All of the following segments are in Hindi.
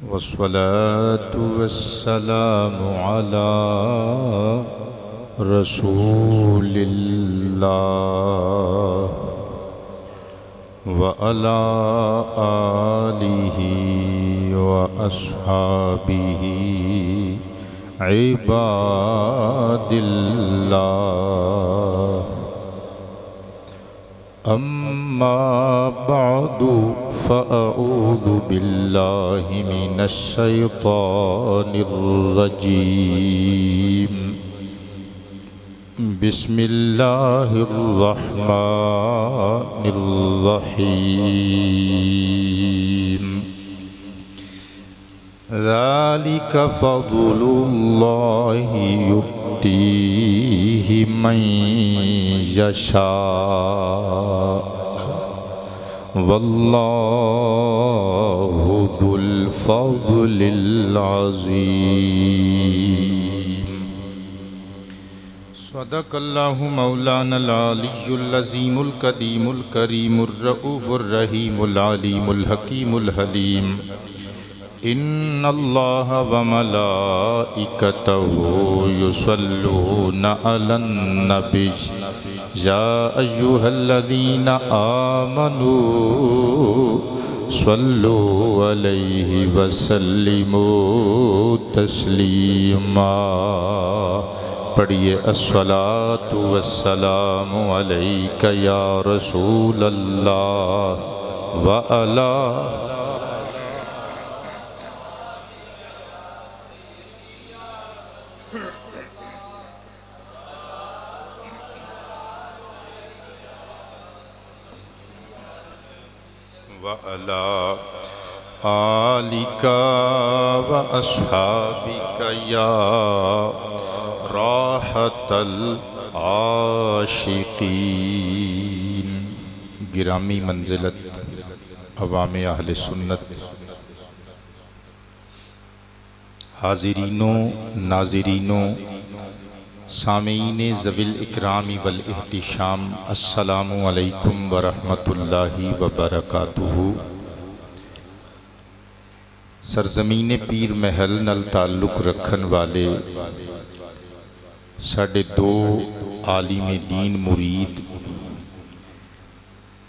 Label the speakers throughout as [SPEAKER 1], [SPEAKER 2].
[SPEAKER 1] वस्सलातु वस्सलामु अला रसूलिल्लाह व अला आलिहि व अस्हाबिहि इबादिल्लाह। अम्मा बअदु फ़अऊज़ु बिल्लाहि मिनश शैतानिर रजीम। बिस्मिल्लाहिर रहमानिर रहीम। ज़ालिका फ़ज़्लुल्लाहि युअतीहि मन यशा वल्लाहु ज़ुल फ़ज़्लिल अज़ीम। सदक़ल्लाहु मौलानल अलियुल अज़ीमुल क़दीमुल करीमुर रऊफ़ुर रहीमुल अलीमुल हकीमुल हलीम। इन्नल्लाह व मलाइकतहु युसल्लूना अलन नबी या अय्युहल्लज़ीना आमनू सल्लु अलैहि वसल्लिमू तस्लीमा। पढ़िए अस्सलातु वस्सलामु अलैका या रसूलल्लाह व अला व अला आलिका व अस्हाबिका या राहतल आशिकीन। गिरामी मंजिलत अवाम अहले सुन्नत, हाजिरीनों नाजिरीनों सामीन ज़विल इकरामी वल इहतिशाम, अस्सलामु अलैकुम व रहमतुल्लाहि व बरकातुहू। सरज़मीन पीर महल नल ताल्लुक़ रखन वाले साढ़े दो आलिम दीन मुरीद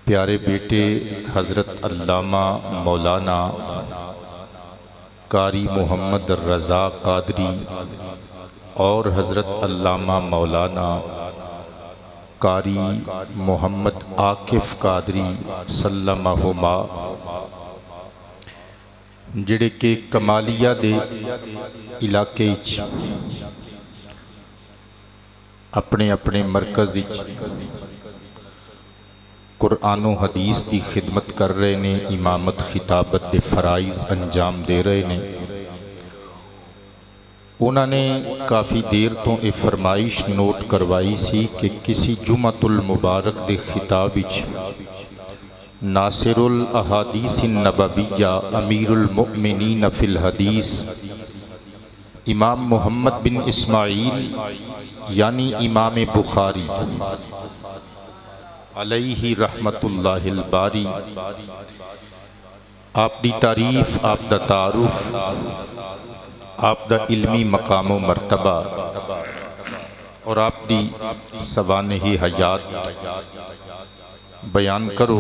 [SPEAKER 1] प्यारे बेटे हज़रत अल्लामा मौलाना कारी मोहम्मद रज़ा क़ादरी और हज़रत अल्लामा मौलाना कारी मोहम्मद आकिफ़ क़ादरी सल्लमहुमा, जिहड़े के कमालिया दे इलाके अपने अपने मरकज़ कुरान व हदीस की खिदमत कर रहे ने, इमामत खिताबत के फ़राइज़ अंजाम दे रहे ने। उन्होंने काफ़ी देर तो ये फरमाइश नोट करवाई सी कि किसी जुमतुल मुबारक के खिताब नासिरुल अहादीस नबविया अमीरुल मुमिनीन फिल हदीस इमाम मोहम्मद बिन इस्माइल यानी इमाम बुखारी अलैहि रहमतुल्लाहिल बारी, आपकी तारीफ, आपका तारुफ, आपका इल्मी मकामो मर्तबा और आपकी सवानही हयात बयान करो।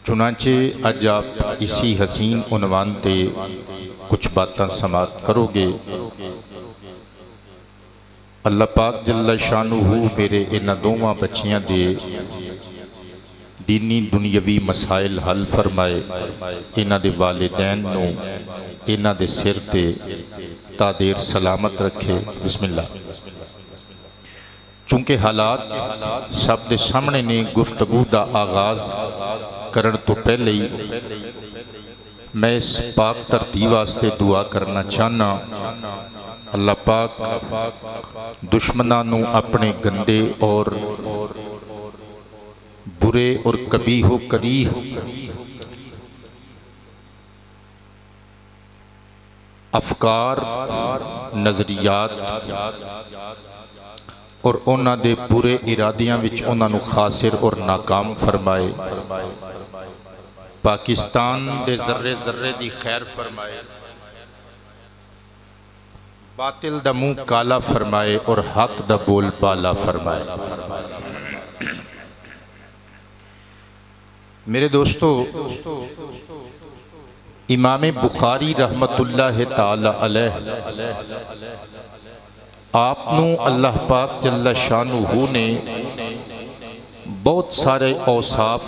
[SPEAKER 1] चुनाचे अज आप इसी हसीन उन्वान ते कुछ बातें समात करोगे। अल्लाह पाक जल्ला शानुहू मेरे इन्हां दोवां बच्चियां दे दीनी दुनियावी मसाइल हल फरमाए। इन्हां दे वालिदैन नूं इन्हां दे सिर ते तादेर सलामत रखे। बिस्मिल्लाह। चूँकि हालात सब दे सामने ने, गुफ्तगू का आगाज़ करन तो पहले ही मैं इस पाक धरती वास्ते दुआ करना चाहना। अल्लाह पाक दुश्मनां नूं अपने गंदे और बुरे और कबीहो करीह अफकार, नज़रियात और उन्हां दे बुरे इरादियां विच उन्हां नूं खासिर और नाकाम फरमाए। पाकिस्तान दे जर्रे जर्रे दी खैर फरमाए, बातिल दा मुंह काला फरमाए और हक दा बोल बाला फरमाए। मेरे दोस्तों, इमाम बुखारी रहमतुल्लाह ताला अलैह आपनू अल्लाह पाक जल्ला शानुहु ने बहुत सारे औसाफ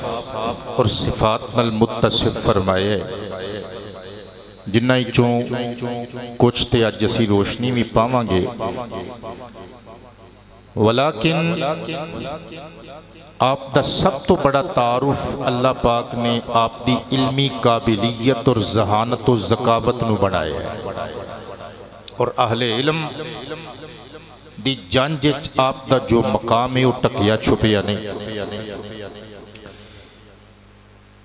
[SPEAKER 1] और सिफात नाल मुत्तसिफ फरमाए, जिन्हां चों कुछ ते अज असीं रोशनी भी पावांगे। वलाकिन आपका सब तो बड़ा तारुफ अल्लाह पाक ने आपकी इल्मी काबिलियत और जहानत और ज़कावत नूं बनाया है, और अहले इल्म दी जंज आपका जो मकाम है वह टकिया छुपिया नहीं।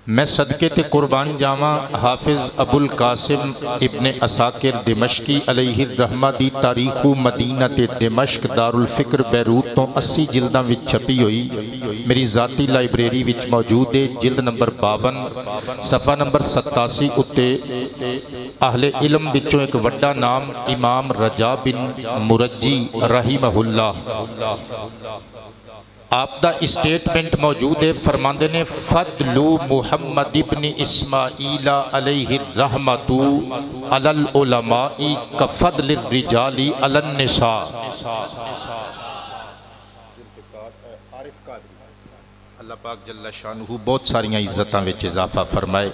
[SPEAKER 1] मैं सदके ते कुर्बान जावा हाफिज अबुल कासिम इब्ने असाकिर दिमश्की अलैहि रहमा दी तारीखु मदीना ते दिमश्क दारुल फिक्र बैरूत तो 80 जिल्दां विच छपी हुई मेरी जाती लाइब्रेरी विच मौजूद है। जिल्द नंबर 52 सफ़ा नंबर 87 उत्ते अहले इल्म विचों एक वड्डा नाम इमाम रजा बिन मुरज्जी रहिमहुल्लाह आपदा स्टेटमेंट मौजूद है। फरमांदे ने फदलु मुहम्मद इब्न इस्माईल अलैहि रहमतु अलल उलमाई कफदलिर रिजाली अलन निसा। अल्लाह पाक जल्ला शानुहु बहुत सारियां इज्जतां विच इजाफा फरमाए,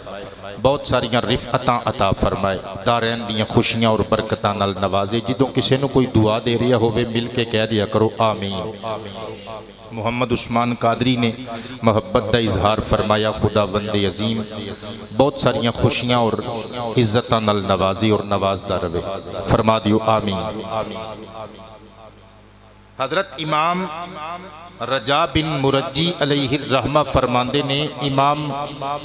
[SPEAKER 1] बहुत सारियां रिफअतां अता फरमाए, दारैन दियां खुशियां और बरकतां नाल नवाजे। जिदों किसी नूं कोई दुआ दे रहा होवे मिल के कह दिया करो आमीन। मोहम्मद उस्मान कादरी ने मोहब्बत का इजहार फरमाया, खुदा बंदे अजीम बहुत सारियां खुशियां और इज्जतां नाल नवाजी और नवाजदा रवे, फरमा दियो आमीन। हजरत इमाम रजा बिन मुरज्जी अलैहि रहमा फरमांदे ने इमाम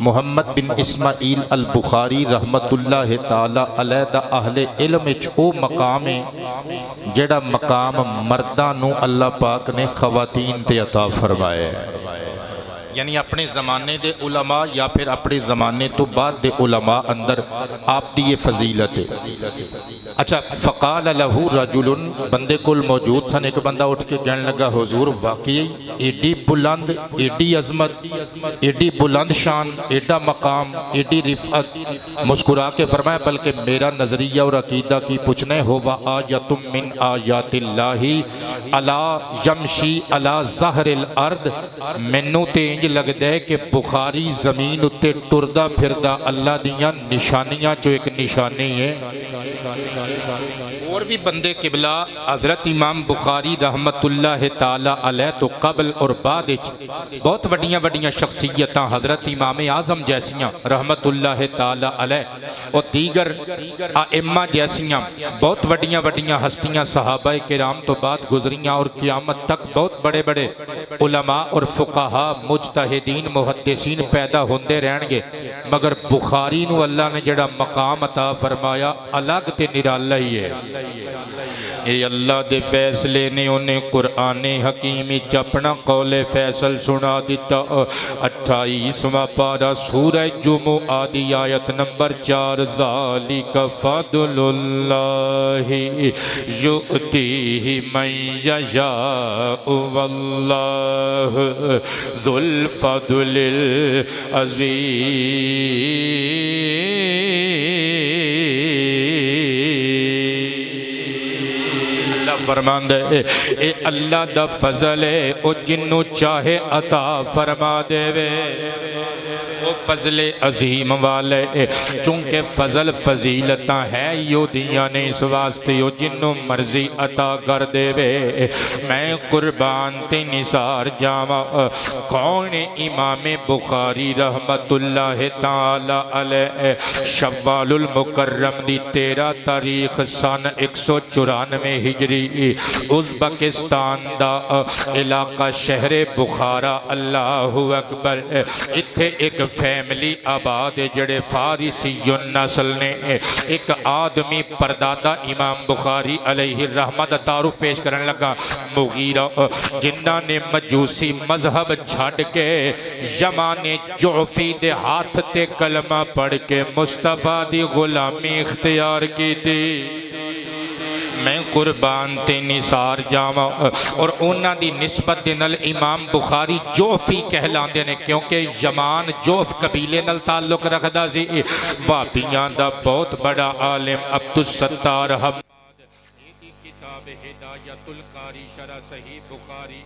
[SPEAKER 1] मुहम्मद बिन इस्माईल अल बुखारी रहमतुल्लाह ताला अलैह दा अहले इल्म विच ओ मकाम है जेड़ा मकाम मर्दां नूं अल्लाह पाक ने खवातीन ते अता फरमाया है। यानी अपने ज़माने दे उलमा या फिर अपने ज़माने तो बाद दे उलमा अंदर आपकी ये फजीलत है। अच्छा, फ़क़ाल लहू रजुलन बंदे कोल मौजूद सन, एक बंदा उठ के कहने लगा हुजूर वाकई एडी बुलंद, एडी अजमत, एडी बुलंद शान, एडा मकाम, एडी रिफ़अत। मुस्कुरा के फरमाया बल्कि मेरा नज़रिया और अकीदा की पूछने होगा आयतुम मिन आयातिल्लाहि अला यमशी अला ज़हरिल अर्द। मैनू ते लगता है कि बुखारी जमीन उत्ते टुरदा फिरदा अल्लाह दियां निशानियां चो एक निशानी है। और भी बंदे किबला हजरत इमाम बुखारी रहमतुल्लाह ताला अलैह तो कबल और बाद बहुत वड्डियां वड्डियां शख्सियतां हजरत इमाम आजम जैसियां रहमतुल्लाह ताला अलैह और दीगर आइम्मा जैसियां बहुत वड्डियां वड्डियां हस्तियां सहाबा किराम तो बाद गुजरियां और क़यामत तक बहुत बड़े बड़े उलमा और फुकाहा मुजतहिदीन मुहद्दिसीन पैदा होंदे रहणगे, मगर बुखारी नूं अल्लाह ने जिहड़ा मकाम अता फरमाया अलग ते निराला ही है। ये अल्लाह दे फैसले ने उन्हें कुरान हकीम विच अपना कौले फैसल सुना दिता। 28वां पारा सूरह जुमुआ दी आयत नंबर 4 ज़ालिका फदलुल्लाहि युअतीहि मन यशाउ वल्लाहु ज़ुल फदलिल अज़ीम। फरमांदे ए अल्लाह दा फजल है ओ जिन्नू चाहे अता फरमा देवे, वो फजले अजीम वाले चूंकि फजल फजीलता है योदियां ने इस वास्ते ओ जिन्नू मर्जी अता कर देवे। मैं कुर्बान ते निसार जावा कौन इमाम बुखारी रहमतुल्लाह ताला अलैह शव्वालुल मुकर्रम दी 13 तारीख सन 194 हिजरी उज़्बेकिस्तान दा इलाका शहरे बुखारा। अल्लाहु अकबर। इत्थे एक फैमिली आबाद है जड़े फारिसी नस्ल ने। एक आदमी परदादा इमाम बुखारी अलैहि रहमत तारुफ पेश करने लगा। मुगीरा जिन्ना ने मजूसी मजहब छड़ के यमाने जोफी दे हाथ ते कलमा पढ़ के मुस्तफा दी गुलामी इख्तियार की थी। मैं कुर्बान ते निसार जावा और उन्हां दी निस्बत दे नाल इमाम बुखारी जोफी कहलांदे ने क्योंकि यमान जोफ कबीले नाल ताल्लुक रखदा सी। वाबियां दा बहुत बड़ा आलिम अब्दुस सत्तार किताब हिदायतुल कारी शरह सही बुखारी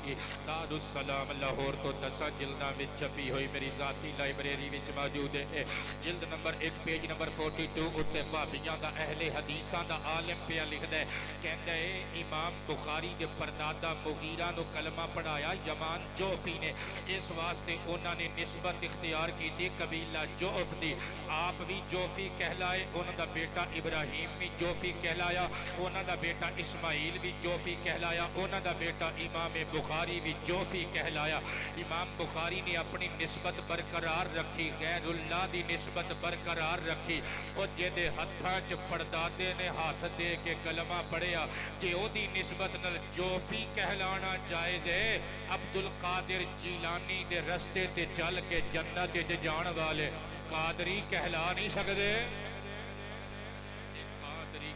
[SPEAKER 1] दारुस्सलाम लाहौर तो 10 जिल्दां विच छपी हुई मेरी जाती लाइब्रेरी विच मौजूद है। जिल्द नंबर 1 पेज नंबर 42 उत्ते भाबियां दा अहले हदीसां दा आलिम पिया लिखदा है। कहंदा है इमाम बुखारी दे परदादा मुगीरा नु कलमा पढ़ाया यमान जोफी ने। इस वास्ते उन्हां ने निस्बत इख्तियार की थी कबीला जोफ दी। आप भी जोफी कहलाए, उन्हां दा बेटा इब्राहिम भी जोफी कहलाया, उन्हां दा बेटा इस्माइल भी जोफी कहलाया, उन्हां दा बेटा इमाम बुखारी भी जोफी कहलाया। इमाम बुखारी ने अपनी निस्बत बरकरार रखी, गैरुल्लाह दी निस्बत बरकरार रखी। और जेदे हत्थां च परदादे ने हाथ दे के कलमा पढ़िया जे ओदी निस्बत नाल जोफी कहलाना जायज़ है। अब्दुल कादिर जीलानी दे रस्ते ते चल के जन्नत च जाण वाले कादरी कहला नहीं सकदे।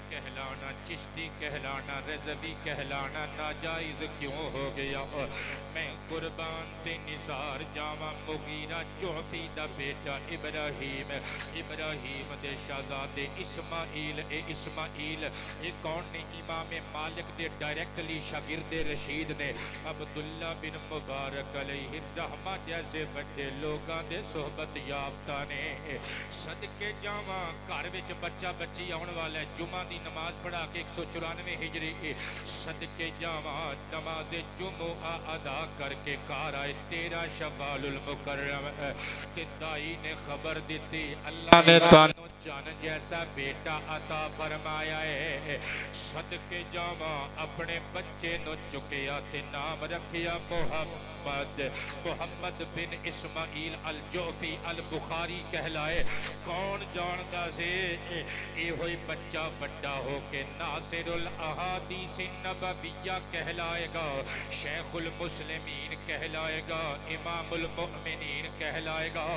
[SPEAKER 1] कहलाना, चिश्ती कहलाना, रज़वी कहलाना नाजायज़ क्यों हो गया? मैं कुर्बान ते निसार जावा मुगीरा जोफी दा बेटा इब्राहिम, इब्राहिम दे शहजादे इस्माइल। इस्माइल कौन ने? इमाम मालिक दे डायरेक्टली शागिर्द रशीद ने। अब्दुल्ला बिन मुबारक अलैहि रहमा जैसे बड़े लोगों दे सोहबत याफ्ता ने। सदके जावा घर विच बच्चा बच्ची आउण वाला जुमा दी नमाज पढ़ा के 194 हिजरी सदके जावा नमाज जुमुआ अदा करके घर आए 13 शवालुल मुकर्रम। दाई ने खबर दी अल्लाह ने तानु जान जैसा बेटा अता फरमाया है। सदके जावा अपने बच्चे नु चुकिया ते नाम रखिया मुहम्मद बिन इस्माइल अल जोफी अल बुखारी कहलाए। कौन जानदा से ये होई बच्चा बड़ा हो के नासिरुल अहादीस नबविया कहलाएगा, शेखुल मुस्लिमीन कहलाएगा, इमामुल मुमिनीन कहलाएगा,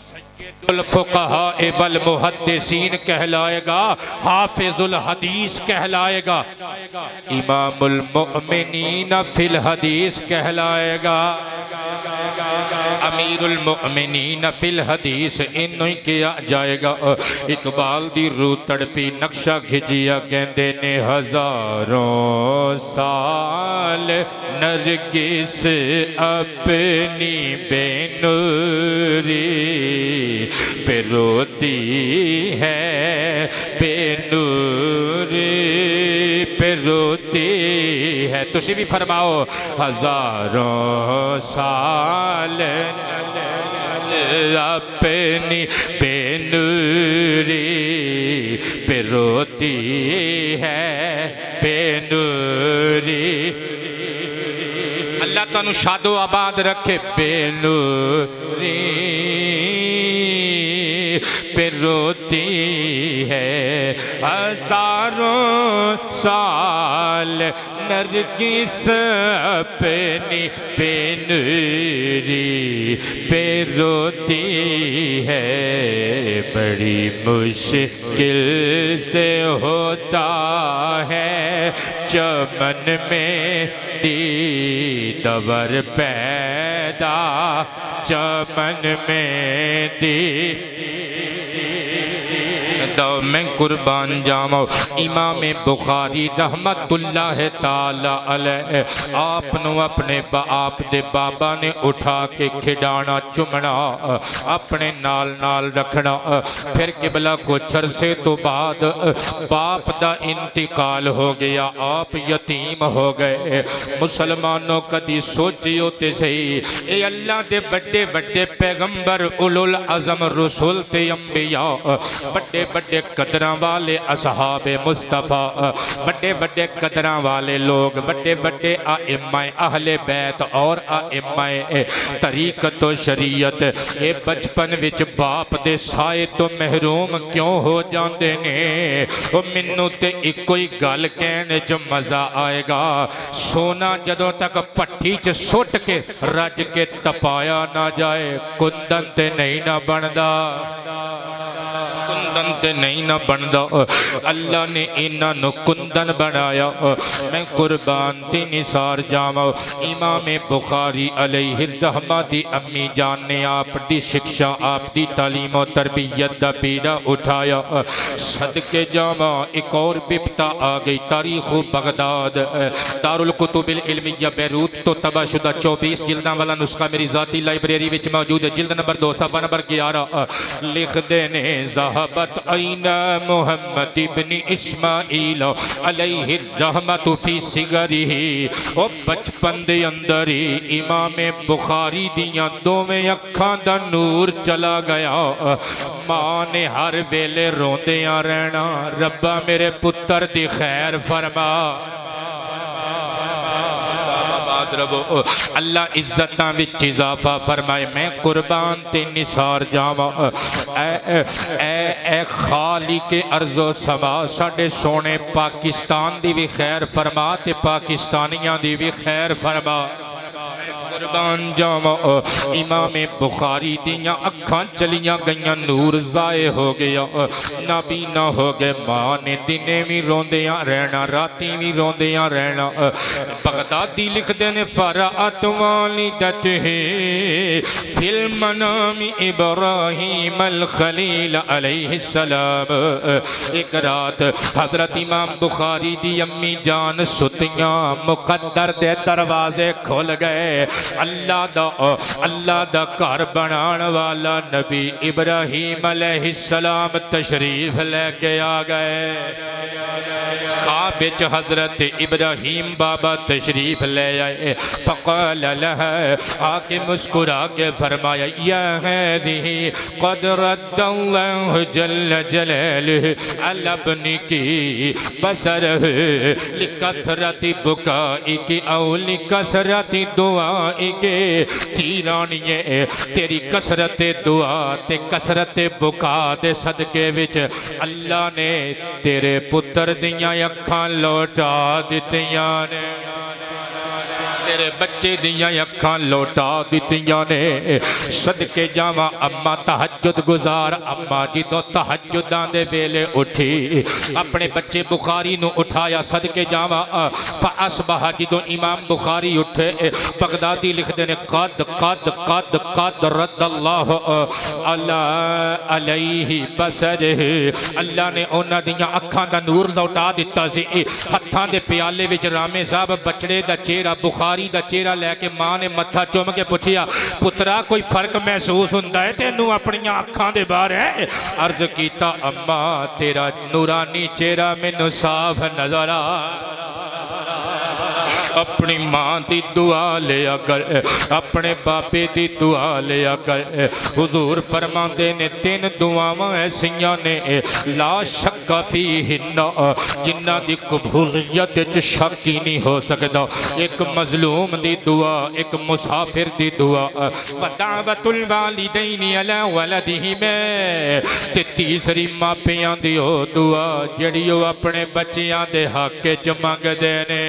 [SPEAKER 1] सय्यदुल फुक़हा वल मुहद्दिसीन कहलाएगा, हाफिजुल हदीस कहलाएगा, इमामुल मुमिनीन फिल हदीस कहलाएगा, अमीरुल मुमिनीन फिल हदीस इन्हों ही किया जाएगा। इकबाल दी रूह तड़पी नक्शा खिंचिया कहते ने हजारों साल नरगिस अपनी बेनूरी पे रोती है, बेनूरी पे रोती है। तुसी भी फरमाओ हजारों साल अपनी बेनूरी पे रोती है, बेनूरी। अल्लाह तुहानू शादो आबाद रखे। बेनूरी पे रोती है हजारों साल नरगिस अपनी बेनूरी पे रोती है। बड़ी मुश्किल से होता है चमन में दीदार पैदा, चमन में दी तो मैं कुर्बान जावा। इमाम बुखारी रहमतुल्लाह ताला अलैह आपनों अपने आप दे बाबा ने उठा के खिडाना चुमना, अपने नाल नाल रखना। फिर किबला कुछ अरसे तो बाद बाप दा इंतकाल हो गया, आप यतीम हो गए। मुसलमानों कदी सोचियो ते सही, ए अल्लाह दे बड़े बड़े पैगंबर उलुल अज़म रसूल ते अंबिया बड़े बड़े कदरां वाले असहाबे मुस्तफ़ा, बड़े बड़े कदरां वाले लोग, बड़े बड़े आइम्माए अहले बैत और आइम्माए तरीकत व शरीयत ये बचपन विच बाप दे साए तो महरूम क्यों हो जाते ने? मैनू ते इको ही गल कहने च मजा आएगा, सोना जदों तक भट्ठी च सुट के रज के तपाया ना जाए कुंदन ते नहीं ना बनदा, कुंदन ते नहीं ना बनदा। अल्लाह ने इन्हां कुंदन बनाया। मैं कुर्बान ते निसार जावां, इमाम बुखारी अलैहि रहमा दी अम्मी जान ने आप दी शिक्षा आप दी तालीम और तरबियत दा पीड़ा उठाया। सदके जावां एक और बिपता आ गई। तारीख बगदाद दारुल कुतुबिल इल्मिया बैरूत तो तबाशुदा 24 जिल्दां वाला नुस्खा मेरी जाती लाइब्रेरी विच मौजूद है। जिल्द नंबर 2 सफ़ा नंबर 11 लिखदे ने ज़हाबत ऐना मुहम्मद इब्न इस्माइल अलैहि रहमतु फी सिगरिही, ओ बचपन दे अंदर ही इमाम बुखारी दियां दोवें अखां दा नूर चला गया। मां ने हर वेले रोंदियां रहना, रब्बा मेरे पुत्र दी खैर फरमा। अल्लाह इज्जतां विच इजाफा फरमाए। मैं कुर्बान ते निसार जावां, ए खालिक अर्ज़ो समा साडे सोने पाकिस्तान दी भी खैर फरमा ते पाकिस्तानियां दी भी खैर फरमा। कुर्बान जावां इमाम बुखारी दियां अखां चलियां गईयां, नूर ज़ाए हो गया, नाबीना हो गए। मां ने दिने भी रोंदियां रहना, राती भी रोंदियां रहना। बगदादी लिखदे ने फराअत वालिदतही फिल मनामी इब्राहीम अल खलील अलैहि सलाम। एक रात हजरत इमाम बुखारी दी अम्मी जान सुतियां, मुकद्दर दे दरवाजे खुल गए। अल्लाह दा घर बनाण वाला नबी इब्राहीम अलैहिस्सलाम तशरीफ लेके आ गए। ख्वाब विच हजरत इब्राहीम बाबा तशरीफ ले आए। फ़क़ाल लहा, आके मुस्कुरा के फरमाया, या हैदिही क़द रद्दल्लाहु जल्ल जलालुहु अला इब्निकी बसरहु लिकसरति बुकाइकी औ लिकसरति दुआइकी। तीरानिए तेरी कसरत दुआ ते कसरत बुका दे सदके विच अल्लाह ने तेरे पुत्र दियां अखां लौटा दित्तियां ने, तेरे बच्चे दियां अखां लौटा दित्तियां ने। सदके जावां अम्मा तहज्जुद गुजार, अम्मा जिदों तहज्जुदां दे वेले उठी अपने बच्चे बुखारी नूं उठाया। सदके जावां फअस्बह जिदों इमाम बुखारी उठे, बगदादी लिखदे ने कद कद कद कद रद्दल्लाहु अला अलैहि बसरह, अल्लाह ने उन्हां दियां अखां दा नूर लौटा दिता सी। हत्थां दे प्याले विच रामे साहब बछड़े दा चेहरा बुखारी दा चेहरा लैके मां ने मत्था चुम के पूछिया, पुत्रा कोई फर्क महसूस हुंदा है तेनू अपनियां अखां दे बाहर है? अर्ज कीता, अम्मा तेरा नूरानी चेहरा मैनू साफ नजर आ। अपनी मां की दुआ लिया कर, अपने बापे की दुआ लिया कर। हुजूर फरमाते ने 3 दुआवां ऐसियां ने ला शक फीहिन्ना, जिन्हां दी कबूलियत च शक ही नहीं हो सकता। एक मजलूम दी दुआ, एक मुसाफिर दी दुआ, वदावतुल वालिदैनि अला वलदिहिमा, ते तीसरी मापियां दी ओ दुआ जिहड़ी ओ अपने बच्चियां दे हक च मंगदे ने।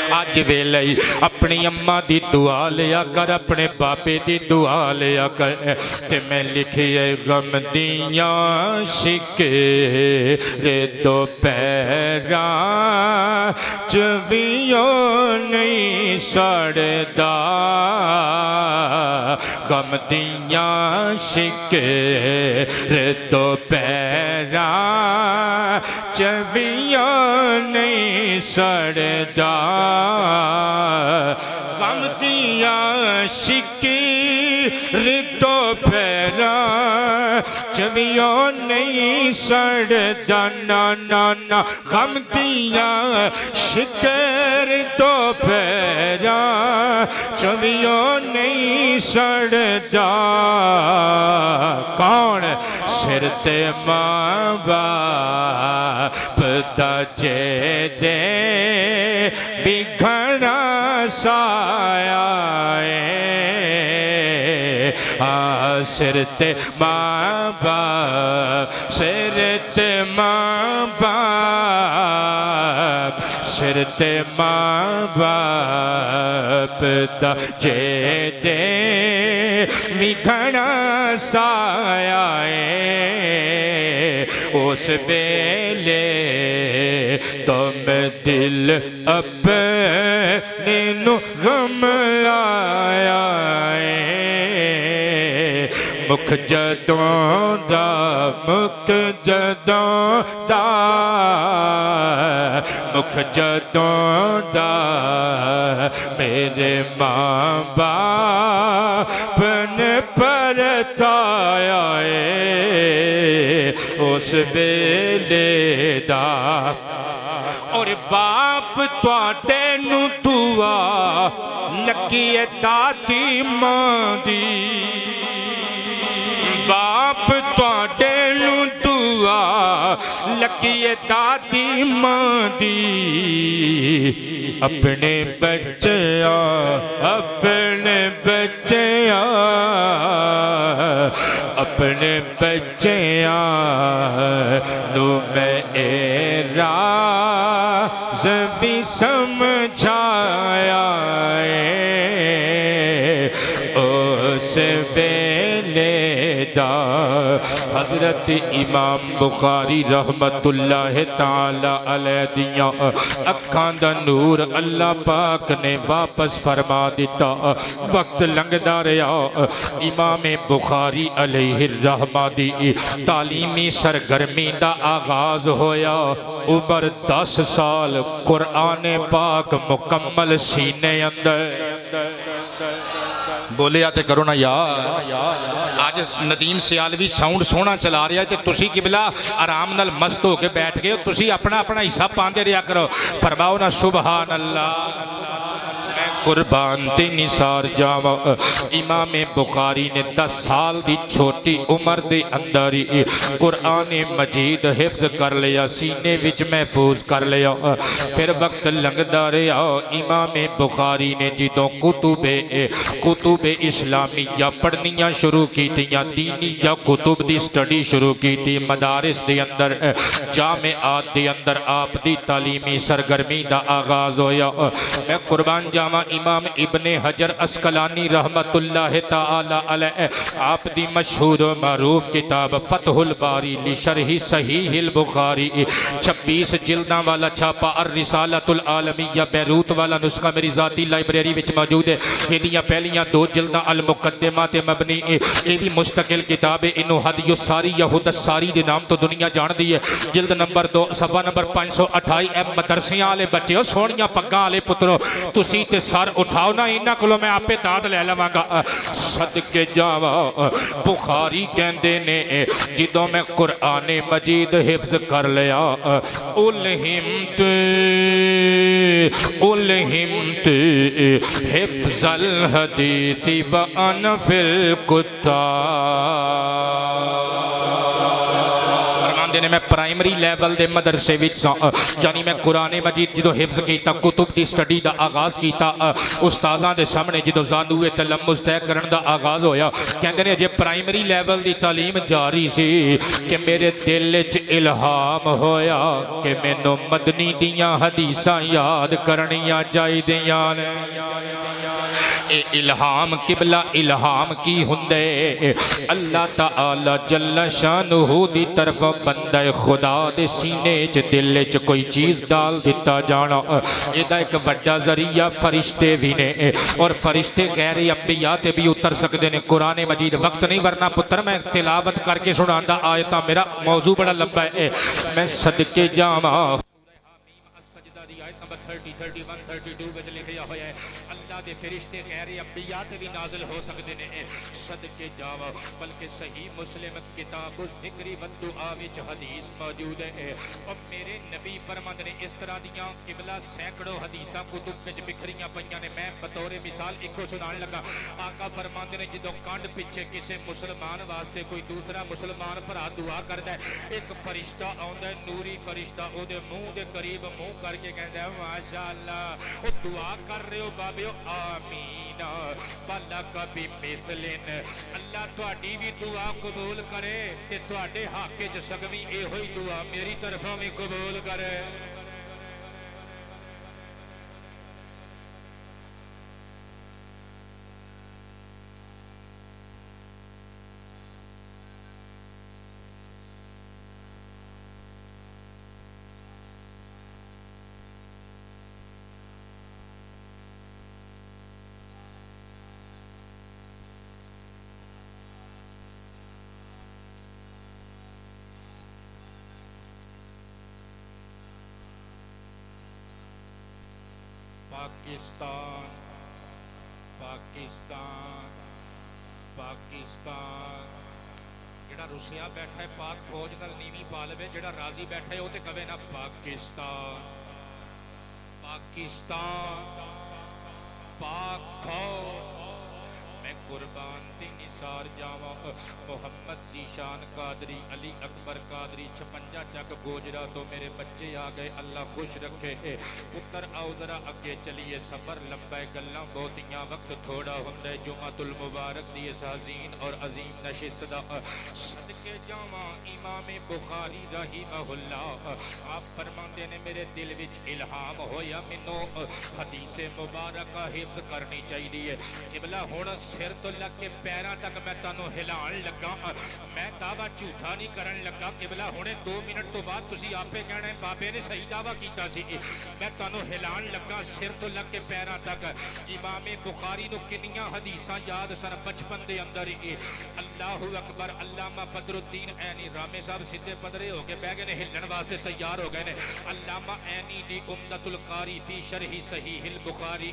[SPEAKER 1] अज वेले अपनी अम्मा दी दुआ लिया कर, अपने बापे दी दुआ लिया कर। ते मैं लिखिए गम दियां शिके रे दोपहरा च वियो नहीं सड़दा, गम दियां शिके रे दोपहरा च वियो नहीं सड़दा, गम दियां शिके रे दोपहरा चवियों नहीं सड़दा ना ना ना गम दिया शिकर दो पैरा चवियों नहीं सड़दा कौन सिर ते मां बाप दा जे दे भी घना साया सिर ते मां बाप सिर ते मां बाप सिर ते मां बाप दा जे दे भी घना साया उस बेले तुम दिल अपने नु गम लाया मुख जदों दा मुख जदों दा मुख जदों दा मेरे मां बाप ने परताया उस वेले दा और बाप तुहाडे नू दुआ लगी है दादी मां दी बाप तुहाडे नू दुआ लगी है दादी मां दी अपने बच्चिया अपने बच्चिया अपने बच्चिया नु मैं राज़ भी समझाया उस वेले दा हजरत इमाम बुखारी रहमतुल्लाह ताला अलैह दियां अखां दा नूर अल्लाह पाक ने वापस फरमा दिता वक्त लंघदा रहा इमाम बुखारी अलैहि रहमा दी तालीमी सरगर्मी दा आगाज होया उम्र 10 साल कुरान पाक मुकम्मल सीने अंदर बोलिया ते करो ना यार आज नदीम सियालवी साउंड सोहना चला रहा है तो तुसी किबला आराम नाल मस्त होके बैठ गए तुसी अपना अपना हिस्सा पाते रहा करो फरमाओ ना सुबहान अल्लाह कुर्बान ते निसार जावा इमाम बुखारी ने 10 साल की छोटी उम्र के अंदर ही कुरान मजीद हिफ्ज कर लिया सीने विच महफूज कर लिया फिर वक्त लंघदा रहा इमाम बुखारी ने जो कुतुबे इस्लामिया पढ़निया शुरू की दीनी या कुतुब की स्टडी शुरू की मदारिस के अंदर जामिआत के अंदर आप दी तालीमी सरगर्मी का आगाज होया मैं कुर्बान जावा इमाम इब्ने हजर अस्कलानी रहमतुल्लाह ताला अलैह आप दी मशहूर मरूफ किताब फतहुल बारी लिशरही सहीहिल बुखारी 26 जिल्दां वाला छापा अर रिसालतुल आलमिया बैरूत वाला नुस्खा मेरी जाती लाइब्रेरी विच मौजूद है इहदियां पहलियां 2 जिल्दां अल मुकद्दिमा ते मबनी ये भी मुस्तकिल किताब है इन्हू हदयुस सारी या हुदस सारी दे नाम तो दुनिया जानदी है जिल्द नंबर 2 सफा नंबर 528 ए मदरसियां वाले बच्चे सोहणियां पग्गां वाले पुत्रो तुसी ते सर उठाओ ना इन्हां कोलों मैं आपे दाद ले लवांगा सदके जावा बुखारी कहंदे ने जिदों मैं कुरान मजीद हिफ्ज कर लिया उलहिमत हिफ्जल हदीस व अन फिल कुत्ताब ने मैं प्राइमरी लैवल के मदरसे यानी मैं कुरान मजीद जो हिफ्ज किया कुतुब की स्टडी का आगाज किया उस्तादा के सामने जो जादूए तलमुस तय करने का आगाज होया कहते हैं जे प्राइमरी लैवल की तालीम जारी सी कि मेरे दिल च इल्हाम होया कि मैनू मदनी दियां हदीसां याद करनियां चाहिदियां ने इल्हाम किबला इल्हाम की हुंदे अल्लाह ताला जल्ला शानुहु दी तरफ बंदा खुदा दे सीने च दिल च कोई चीज डाल दिता जाना एदा एक बड़ा जरिया फरिश्ते भी ने और फरिश्ते गैर अंबिया ते भी उतर सकते हैं कुरान मजीद वक्त नहीं वरना पुत्र मैं तिलावत करके सुनांदा आयता मेरा मौजू बड़ा लंबा है मैं सदके जावा
[SPEAKER 2] 30, 31, 32 ਵਿੱਚ ਲਿਖਿਆ ਹੋਇਆ ਹੈ अल्लाह के फरिश्ते गैर अंबिया ते भी नाजिल हो सकते हैं। सदके जावा बल्कि सही मुस्लिम किताब जिक्री वद्दुआ विच हदीस मौजूद है और मेरे नबी फरमाते ने इस तरह दियां किबला सैकड़ों हदीसां कुतुब विच बिखरियां पईयां ने। मैं बतौर मिसाल इको सुनान लगा। आका फरमाते ने जदों कंड पिछे किसी मुसलमान वास्ते कोई दूसरा मुसलमान भरा दुआ करदा है, एक फरिश्ता आउंदा है, नूरी फरिश्ता ओदे मुंह दे करीब मुंह करके कहता है माशाअल्लाह ओ दुआ कर रहे हो बाबे आमीन भला कभी मिसलिन। अल्लाह तुहाडी भी दुआ कबूल करे ते तुहाडे हक च सगवी इहो ही दुआ मेरी तरफों भी कबूल करे। पाकिस्तान पाकिस्तान पाकिस्तान जेड़ा रुसिया बैठा है पाक फौज नाल नीवी पा लवे, जेड़ा राजी बैठा है वो तो कवे ना पाकिस्तान पाकिस्तान पाक फौज। मैं कुर्बान दी निसार जावा मोहम्मद जीशान कादरी अली अकबर कादरी 56 चक गोजरा तो मेरे बच्चे आ गए, अल्लाह खुश रखे। पुत्र आओ जरा अगे चलिए, सफर लंबा है गल्लां बहुतियां वक्त थोड़ा हुंदा है। जुमातुल मुबारक दी इस हसीन और अजीम नशिस्त दा सदके जावा इमाम बुखारी रहिमहुल्लाह आप फरमाते ने मेरे दिल विच इल्हाम होया मैनू हदीस मुबारक हिफ्ज करनी चाहिए। किबला हुण सिर तो लग के पैरों तक मैं तुहानू हिलान लगा, मैं दावा झूठा नहीं करन लगा। किबला हुणे 2 मिनट तो बाद तुसी आपे कहना है बाबे ने सही दावा कीता सी। मैं तुहानू हिलान लगा सिर तो लग के पैरों तक। इमाम बुखारी नू कितनियां हदीसां याद सन बचपन दे अंदर ही। अल्लाहु अकबर। अल्लामा बदरुद्दीन ऐनी रामे साहब सीधे पदरे हो के बह गए ने, हिलन वास्ते तैयार हो गए ने। अल्लामा ऐनी दी उम्दतुल कारी फी शरही सहीहिल बुखारी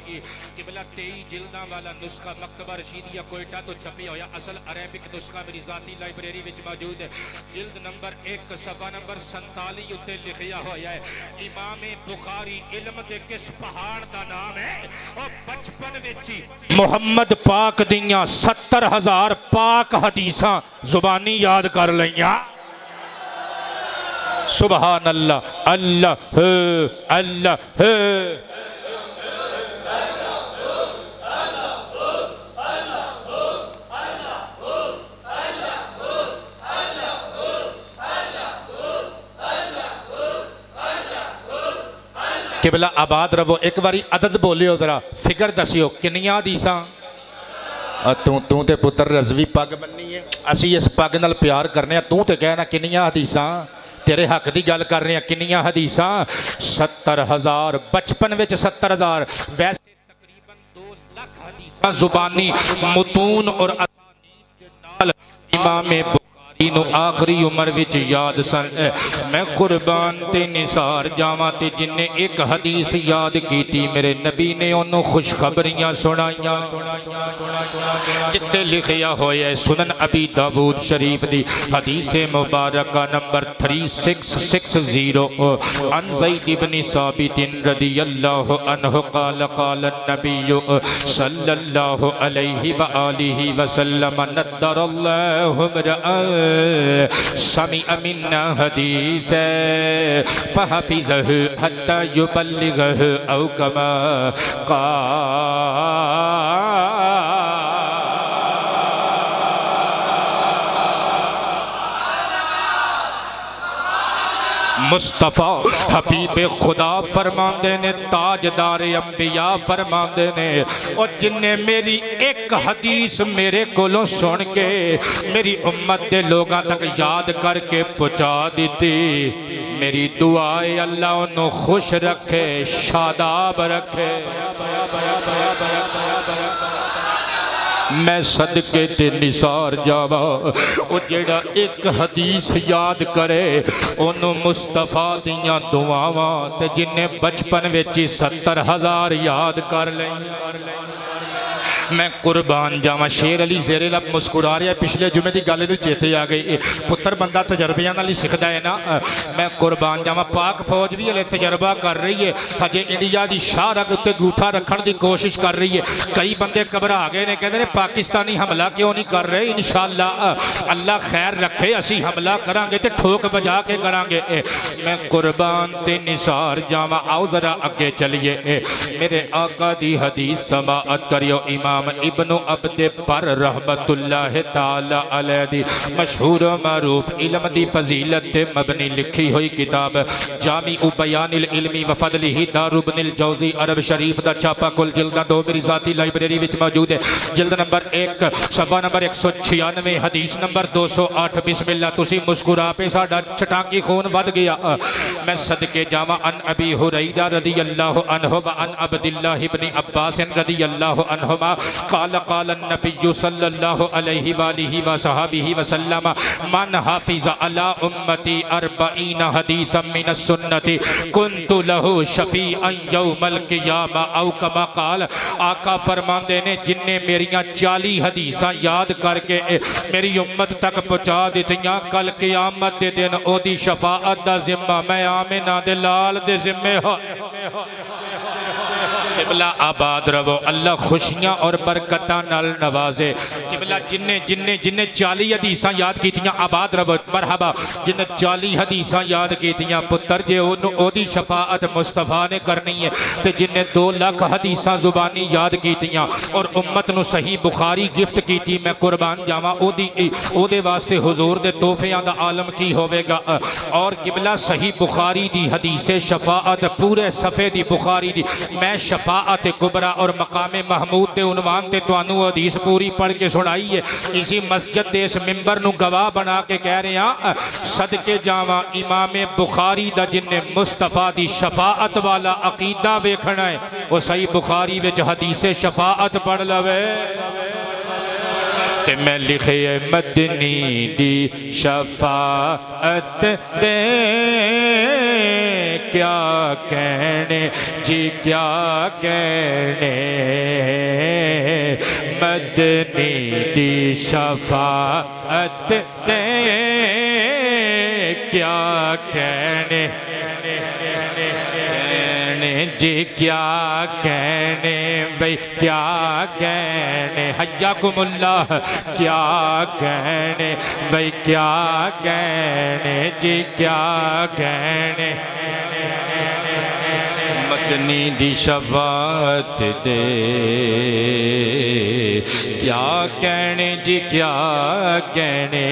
[SPEAKER 2] किबला 23 जिल्दां वाला नुस्खा मकतबा रशीदिया कोयटा तो छपी होया असल अरेबिक नुस्खा मेरी जाती लाइब्रेरी विच मौजूद है। जिल्द नंबर 1 सफा नंबर 47 उत्ते लिखिया होया है इमाम बुखारी इल्म दे किस पहाड़ दा नाम है और बचपन विच ही मुहम्मद पाक दियां 70,000 पाक हदीसां जुबानी याद कर लईयां। सुभान अल्लाह अल्लाह अल्लाह। किबला आबाद रवो। एक बारी अदद बोलियो जरा फिगर दसियो किनियां हदीसां। तू तू ते पुत्र रजवी पग बन्नी है, असी इस पग नाल प्यार करने, तू ते कहना किनियां हदीसां। तेरे हक की गल कर रहे हैं किनियां हदीसां। 70,000 बचपन विच 70,000 वैसे तकरीबन 2 लाख हदीसां जुबानी मुतून और इमाम आखिरी उम्र विच याद सन। मैं कुर्बान ते निसार जावां ते जिन्ने एक हदीस याद की मेरे नबी ने उन्होंने खुशखबरियां सुनाइयां। जिते लिखिया होया है सुनन अबी दाऊद शरीफ दी हदीस मुबारक नंबर 3660 अन ज़ैद इब्न साबित रदियल्लाहु अन्हु क़ाल क़ाल नबी सल्लल्लाहु अलैहि व आलिहि वसल्लम नद्दरल्लाहु समिअ मिन्ना हदीसा फहफिज़हु हत्ता युबल्लिगहु औ कमा मुस्तफा हबीब खुदा फरमाते ने, ताजदार अंबिया फरमाते ने और जिन्हें मेरी एक हदीस मेरे कोलों सुन के मेरी उम्मत के लोगों तक याद करके पहुँचा दी, मेरी दुआ है अल्लाह उन्होंने खुश रखे, शादाब रखे।
[SPEAKER 1] मैं सदके ते निसार जावा ओ जेड़ा एक हदीस याद करे ओनू मुस्तफा दियां दुआवां ते जिन्हें बचपन विच 70,000 याद कर ले। मैं कुर्बान जावा शेर अली जेरे लब मुस्कुरा रहा पिछले जुमे की गल चेते आ गई पुत्र बंदा तजर्बिया नाल ही सीखता है ना। मैं कुर्बान जावा पाक फौज भी हले तजर्बा कर रही है हजे इंडिया की शाहरग उत्ते गूठा रखने की कोशिश कर रही है। कई बंदे घबरा गए ने कहते पाकिस्तानी हमला क्यों नहीं कर रहे। इंशाअल्लाह अल्लाह खैर रखे असी हमला करांगे तो ठोक बजा के करांगे। मैं कुर्बान ते निसार जावा आओ जरा अगे चलिए मेरे आका दी हदीस समाअत करियो। इमाम इब्नु अब्दे पर रहमतुल्लाह ताला अलैह दी मशहूर मारूफ इल्म दी फजीलत ते मबनी लिखी हुई किताब जामी उ बयानिल इल्मी व फदलिही दारुब्निल जौजी अरब शरीफ दा छापा कुल जिल्दा 2 मेरी जाती लाइब्रेरी विच मौजूद है। जिल्द नंबर 1 सफा नंबर 196 हदीस नंबर 208। बिस्मिल्लाह तुसी मुस्कुरा पे साडा छटांकी खून वध गया। मैं सदके जावा अन अबी हुरैरा रदियल्लाहु अन्हु व अन अब्दुल्लाह इब्न अब्बास रदियल्लाहु अन्हुमा काल काल नबी सल्लल्लाहु अलैहि वालिहि वसहबिहि वसल्लम मन हाफिज अला उम्मती 40 हदीसन मिन सुन्नति कुन्तु लहु शफीअन यौमल क़ियामा औ कमा काल। आका फरमाते ने जिन्ने मेरियां 40 हदीसां याद करके मेरी उम्मत तक पहुँचा दित्तियां कल क़ियामत दे दिन ओदी शफाअत दा जिम्मा मैं आमिना दे लाल दे जिम्मे हो। किबला आबाद रवो अल्लाह खुशियां और बरकतां नाल नवाजे। किबला जिन्ने जिन्ने जिन्ने 40 हदीसां याद कीतियां आबाद रवो मरहबा। जिन्ने 40 हदीसां याद कीतियां पुत्र जे ओदी शफाअत मुस्तफा ने करनी है ते जिन्ने 2 लाख हदीसां जुबानी याद कीतियां और उम्मत नू सही बुखारी गिफ्ट कीती मैं कुर्बान जावा ओदे वास्ते हुजूर दे तोहफियां दा आलम की होवेगा। और किबला सही बुखारी दी हदीसे शफाअत पूरे सफ़े दी बुखारी दी मैं शफाअत कुबरा और मकामे महमूद के उनवान ते तुहानू हदीस पूरी पढ़ के सुनाई है। इसी मस्जिद के इस मिंबर नू गवाह बना के कह रहे हैं सदके जावा इमामे बुखारी दा जिन्ने मुस्तफा दी शफाअत वाला अकीदा वेखना है वो सही बुखारी विच हदीसे शफाअत पढ़ लवे। ते मैं लिखे मदनी दी शफाअत दे क्या कहने जी क्या कहने मदनी दी शफाअत दे क्या कहने जी क्या कहने भाई क्या कहने हय्याकुमुल्लाह क्या कहने भाई क्या कहने जी क्या कहने मदनी दी शफाअत दे क्या कहने जी क्या कहने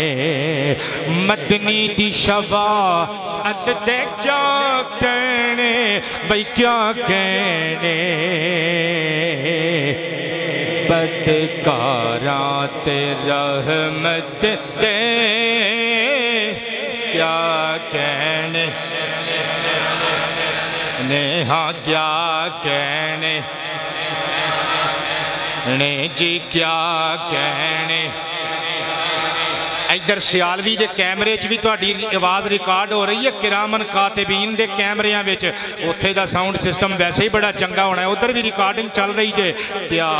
[SPEAKER 1] मदनी दी शफाअत दे क्या कहने भाई क्या कहने बदकारां ते रहमत दे क्या कहने ने हाँ क्या कहने ने जी क्या कहने। इधर सियालवी के कैमरे च भी तुहाडी आवाज़ रिकॉर्ड हो रही है किरामन कातिबीन के कैमरिया में उत्थे दा साउंड सिस्टम वैसे ही बड़ा चंगा होना है उधर भी रिकॉर्डिंग चल रही है। क्या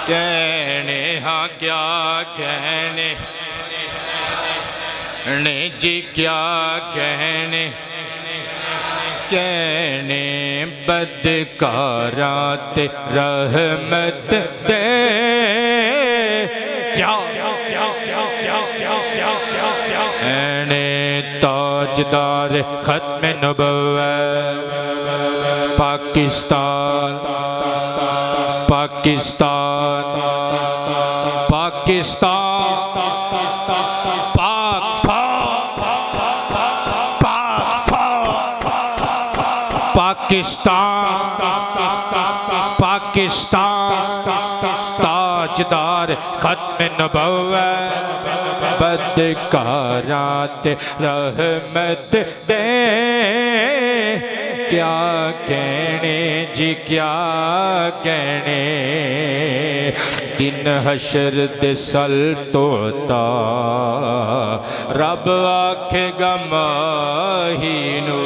[SPEAKER 1] कहने हाँ क्या कहने ने जी क्या कहने कहने बदकारां ते रहमत दे क्या क्या क्या क्या क्या क्या क्या क्या क्या कहने ताजदार खत्म नबुव्वत पाकिस्तान पाकिस्तान पाकिस्तान पाकिस्तान पाकिस्तान ताजदार खत्म नबुव्वत बदकारां ते रहमत दे क्या कहने जी क्या कहने दिन हशर दे सल तोता रब आखेगा माहीनू।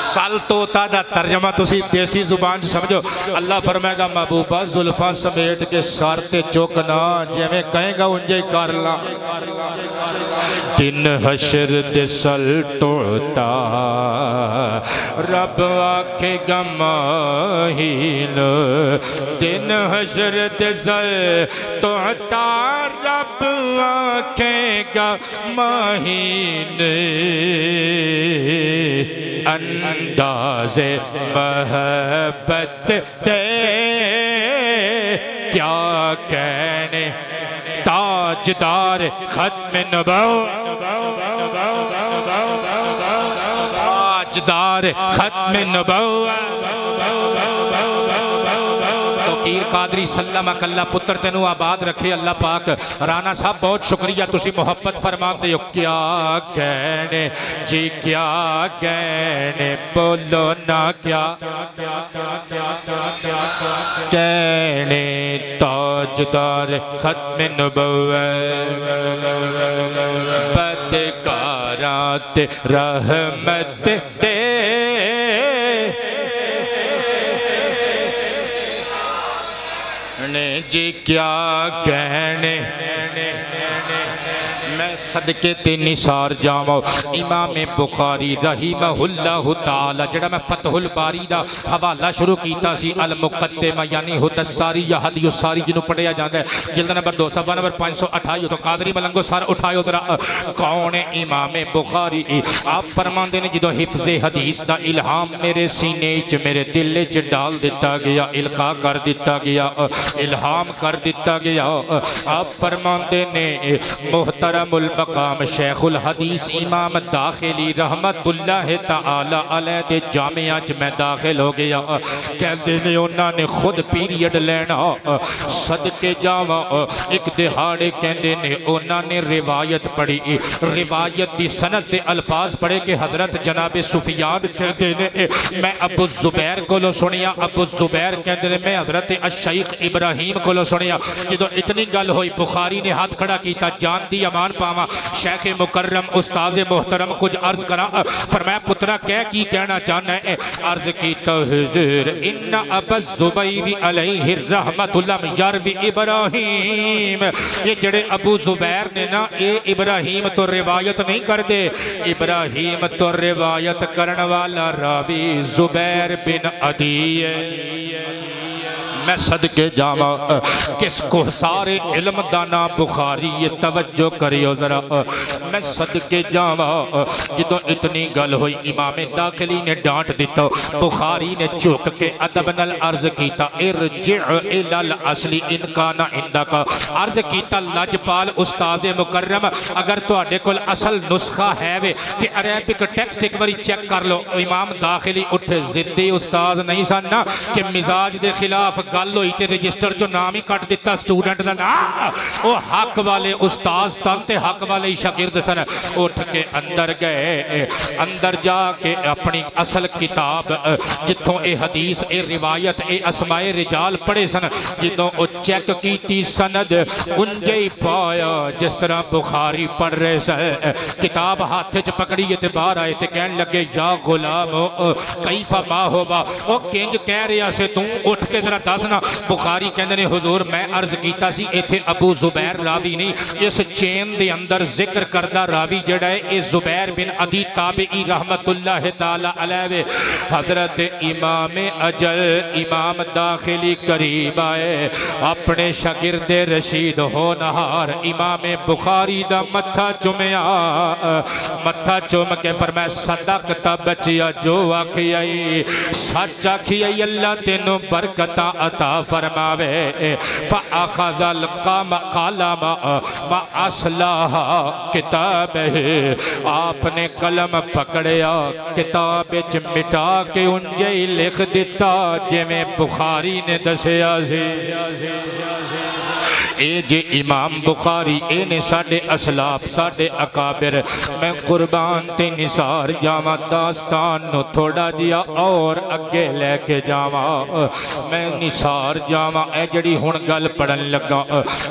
[SPEAKER 1] सल तोता दा तर्जमा तुसी देसी जुबान समझो। अल्लाह फरमाएगा महबूबा जुल्फा समेट के सर ते चुकना जिवें कहेगा उंजे कर ला। दिन हशर दे सल तोता रब आखेगा माहीन। दिन हशर दे सल तोता रब आखेगा माहीन। अंदाज़े महब्बत दे क्या कहने ताजदार खत्म नबुव्वत ताजदार खत्म नबुव्वत कीर कादरी सल्लम कल्ला पुत्र तेनू आबाद रखे अल्लाह पाक। राना साहब बहुत शुक्रिया तुसी मोहब्बत फरमाते हो। क्या कहने जी क्या कहने बोलो ना क्या कहने ताजदार खत्म नबुव्वत बदकारात रहमत दे जी क्या कहने। मैं सदके ते निसार जावा इमाम बुखारी रहीमहुल्लाहु ताला जेड़ा मैं फतहुल बारी दा हवाला शुरू कीता सी अल मुकद्दिमा यानी हुदसारी या हदयुसारी जिन्हों पढ़िया जाता है जिल्द नंबर 2 सफ़ा नंबर 528 तो कादरी मलंगो सर उठायो जरा कौन है इमाम बुखारी। आप फरमाते ने जो हिफ्ज़े हदीस दा इल्हाम मेरे सीने च मेरे दिल च डाल दिता गया इल्का कर दिता गया इल्हाम कर दिता गया। आप फरमाते ने मोहतरम मकाम शेखुल हदीस इमाम दाखिली रहमतुल्लाह तआला अलैह दे जामिया च मैं दाखिल हो गया। कहते ने उन्होंने खुद पीरियड लेना सदके जावा एक दिहाड़े कहते ने उन्होंने रिवायत पढ़ी। रिवायत की सनद के अल्फाज पढ़े कि हजरत जनाब सुफियान कहते ने मैं अबू जुबैर को सुनिया। अबू जुबैर कहते ने मैं हजरत अश-शैख इब्राहिम को सुनिया। जो इतनी गल हुई बुखारी ने हाथ खड़ा किया जान दी अमान पावा शेख मुकर्रम उस्ताद मोहतरम कुछ अर्ज करा। फरमाया पुत्रा कह की कहना चाहना है। अर्ज की हुजूर इन्ना अबू जुबैर अलैहि रहमतुल्लाह यरवी इब्राहिम। ये जड़े अबू जुबैर ने ना ये इब्राहिम तो रिवायत नहीं करते। इब्राहिम तो रिवायत करने वाला रावी जुबैर बिन अदी है। मैं सदके जावा किसको सारे इल्म दाना बुखारी ये तवज्जो करियो जरा। मैं सदके जावा जो इतनी गल हुई इमाम दाखिली ने डांट दिता बुखारी ने झुक के अदब नाल अर्ज कीता इरजि इलल असली इनकाना इंदका। अर्ज कीता लजपाल उस्ताद मुकर्रम अगर तुहाडे कोल असल नुस्खा है वे ते अरेबिक टेक्स्ट एक बारी चेक कर लो। इमाम दाखिली उठे जिद्दी उस्ताद नहीं सन ना कि मिजाज के खिलाफ गल हुई ते रजिस्टर चो नाम ही कट दिता स्टूडेंट का नाम। वो हक वाले उस्ताद सन ते हक वाले शागिर्द सन। उठ के अंदर गए अंदर जाके अपनी असल किताब जिथों ये हदीस ये रिवायत ये असमाए रिजाल पढ़े सन जिदों वो चेक की सनद उंजे ही पाया जिस तरह बुखारी पढ़ रहे सन। किताब हाथ च पकड़ी ते बाहर आए ते कहन लगे या गुलाम कैफा मा होवा। वो किंज कह रहा से तू उठ के जरा दसना। बुखारी कहते हैं हुजूर मैं अर्ज किया सी इत्थे अबू जुबैर रावी नहीं इस चेन दे अंदर जिक्र करदा रावी जड़ा है ये जुबैर बिन अदी ताबई रहमतुल्लाह ताला अलैहि। हजरत इमाम अजल इमाम दाखिली करीब आए अपने शागिर्द रशीद होनहार इमाम बुखारी दा मत्था चुमया। मत्था चुम के फरमाया सदकता बचिया जो आखी आई सच आखी आई अल्लाह तेनों बरकत अता फरमावे। फ़अख़ज़ल क़लम व असलहा किताब आपने कलम पकड़िया किताब च मिटा के उंजे ही लिख दिता जिवें बुखारी ने दसिया सी।
[SPEAKER 2] ए जे इमाम बुखारी ए ने साडे असलाफ साडे अकाबिर। मैं कुर्बान ते निसार जावा दास्तान नो थोड़ा जिहा और अगे लैके जावा। मैं निसार जावा ए जड़ी हुण गल पढ़न लगा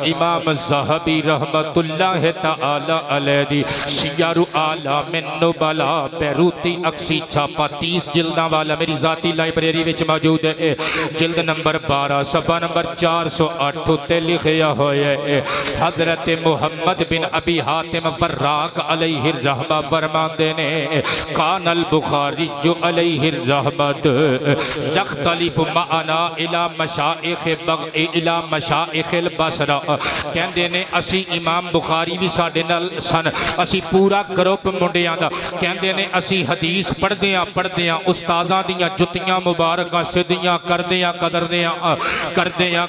[SPEAKER 2] इमाम ज़हबी रहमतुल्लाह तआला अलैह दी सियारु आलामिन नुबला बैरूती अक्सी छापा 30 जिल्दां वाला मेरी जाती लाइब्रेरी विच मौजूद है। जिल्द नंबर 12 सफ़ा नंबर 408 उत्ते लिखिया होया है हज़रत मुहम्मद बिन अबी हातिम वर्राक अलैहि रहमा फरमाते ने कानल बुखारी जो अलैहि रहमत यख्तलिफ माना इला मशाइखिल बसरा। कहंदे ने असी इमाम बुखारी भी साडे नाल सन असी पूरा ग्रुप मुंडियां दा। कहंदे ने असी हदीस पढ़दियां उस्तादां दियां जुत्तियां मुबारकां सिद्धियां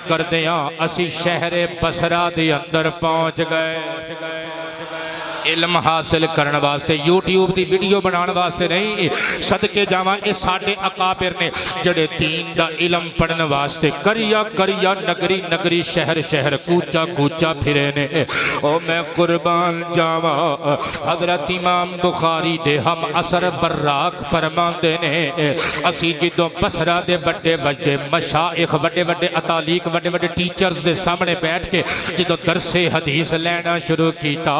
[SPEAKER 2] करदियां असी शहरे बसरा दे अंदर पहुंच गए। इल्म हासिल करने वास्ते यूट्यूब की वीडियो बनाने वास्ते नहीं सदके जावा। ये साडे अकाबिर ने जड़े दीन दा इल्म पढ़ने वास्ते करिया करिया नगरी नगरी शहर शहर कूचा कूचा फिरे ने। ओ मैं कुर्बान जावा हजरत इमाम बुखारी दे हम असर बर्राक फरमाते ने असी जिदों बसरा दे बड़े बड़े मशाइख बड़े बड़े अतालीक बड़े बड़े टीचर्स दे सामने बैठ के जिदों दरसे हदीस लेना शुरू किया।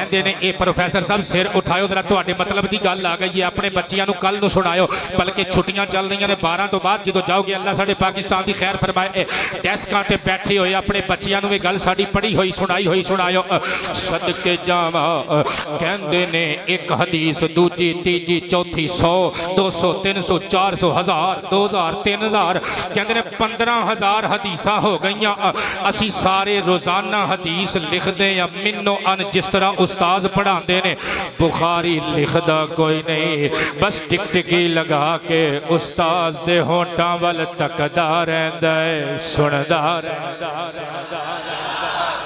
[SPEAKER 2] कहते ने ए प्रोफेसर साहब सिर उठाओ जरा तुहाडे मतलब की गल आ गई है अपने बच्चियां नूं कल नूं सुनाओ। बल्कि छुट्टियां चल रही ने 12 तो बाद जो जाओगे अल्लाह साडे पाकिस्तान की खैर फरमाए डेस्कां ते बैठे हुए अपने बच्चियां नूं गल साडी पढ़ी हुई सुनाई हुई सुनाओ। सदके जावा कहंदे ने एक हदीस दूजी तीजी चौथी 100 200 300 400 1000 2000 3000 कहंदे ने 15000 हदीसां हो गईयां। असी सारे रोजाना हदीस लिखदे आ मिन्नो अन जिस तरह उस्ताद पढ़ाते ने बुखारी लिखदा कोई नहीं बस टिकटिकी लगा के उस्ताद दे होंठां वल तकदा रहिंदा है सुनदा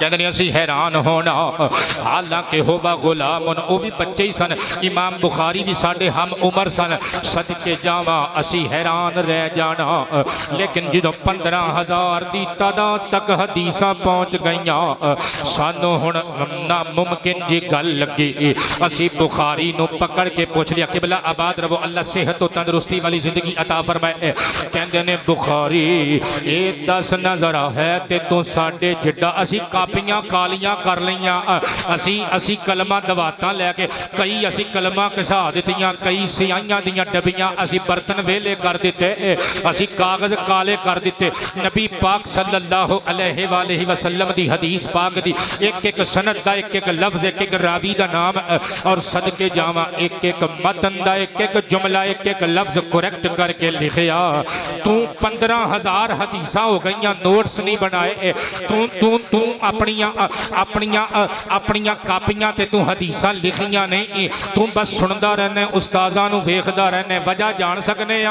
[SPEAKER 2] कहते असी हैरान होना। हालांकि होबा गुलामुन वो भी बच्चे ही सन इमाम बुखारी भी साडे हम उम्र सन। सदके जावा असी हैरान रह जाना। लेकिन जो 15000 की तादाद तक हदीसां पहुँच गईयां सानू हुण नामुमकिन जी गल लगी। असी बुखारी नूं पकड़ के पूछ लिया किबला आबाद रवो अल्लाह सेहत तो तंदुरुस्ती वाली जिंदगी अता फरमाए। कहंदे ने बुखारी ये दस नजर है ते तू साडे जिड्डा असी कापियां कालियां कर लियां असी कलमा दवातां लैके कई असी कलमा घसा दित्तियां कई सियाइयां दियां डबियां असी बर्तन वेले कर दिते असी कागज काले कर दिते। नबी पाक सल्लल्लाहु अलैहि वसल्लम दी हदीस पाक दी एक एक सनद दा एक एक लफ्ज एक एक रावी दा नाम और सदके जावा एक एक मतन दा एक एक जुमला एक एक लफ्ज करेक्ट करके लिखिया। तू 15000 हदीसां हो गईयां नोट्स नहीं बनाए। तू तू तू अपनियां कापियां ते तू हदीसां लिखियां नहीं तू बस सुनदा रहना उस्तादां नूं वेखदा रहना। वजह जान सकने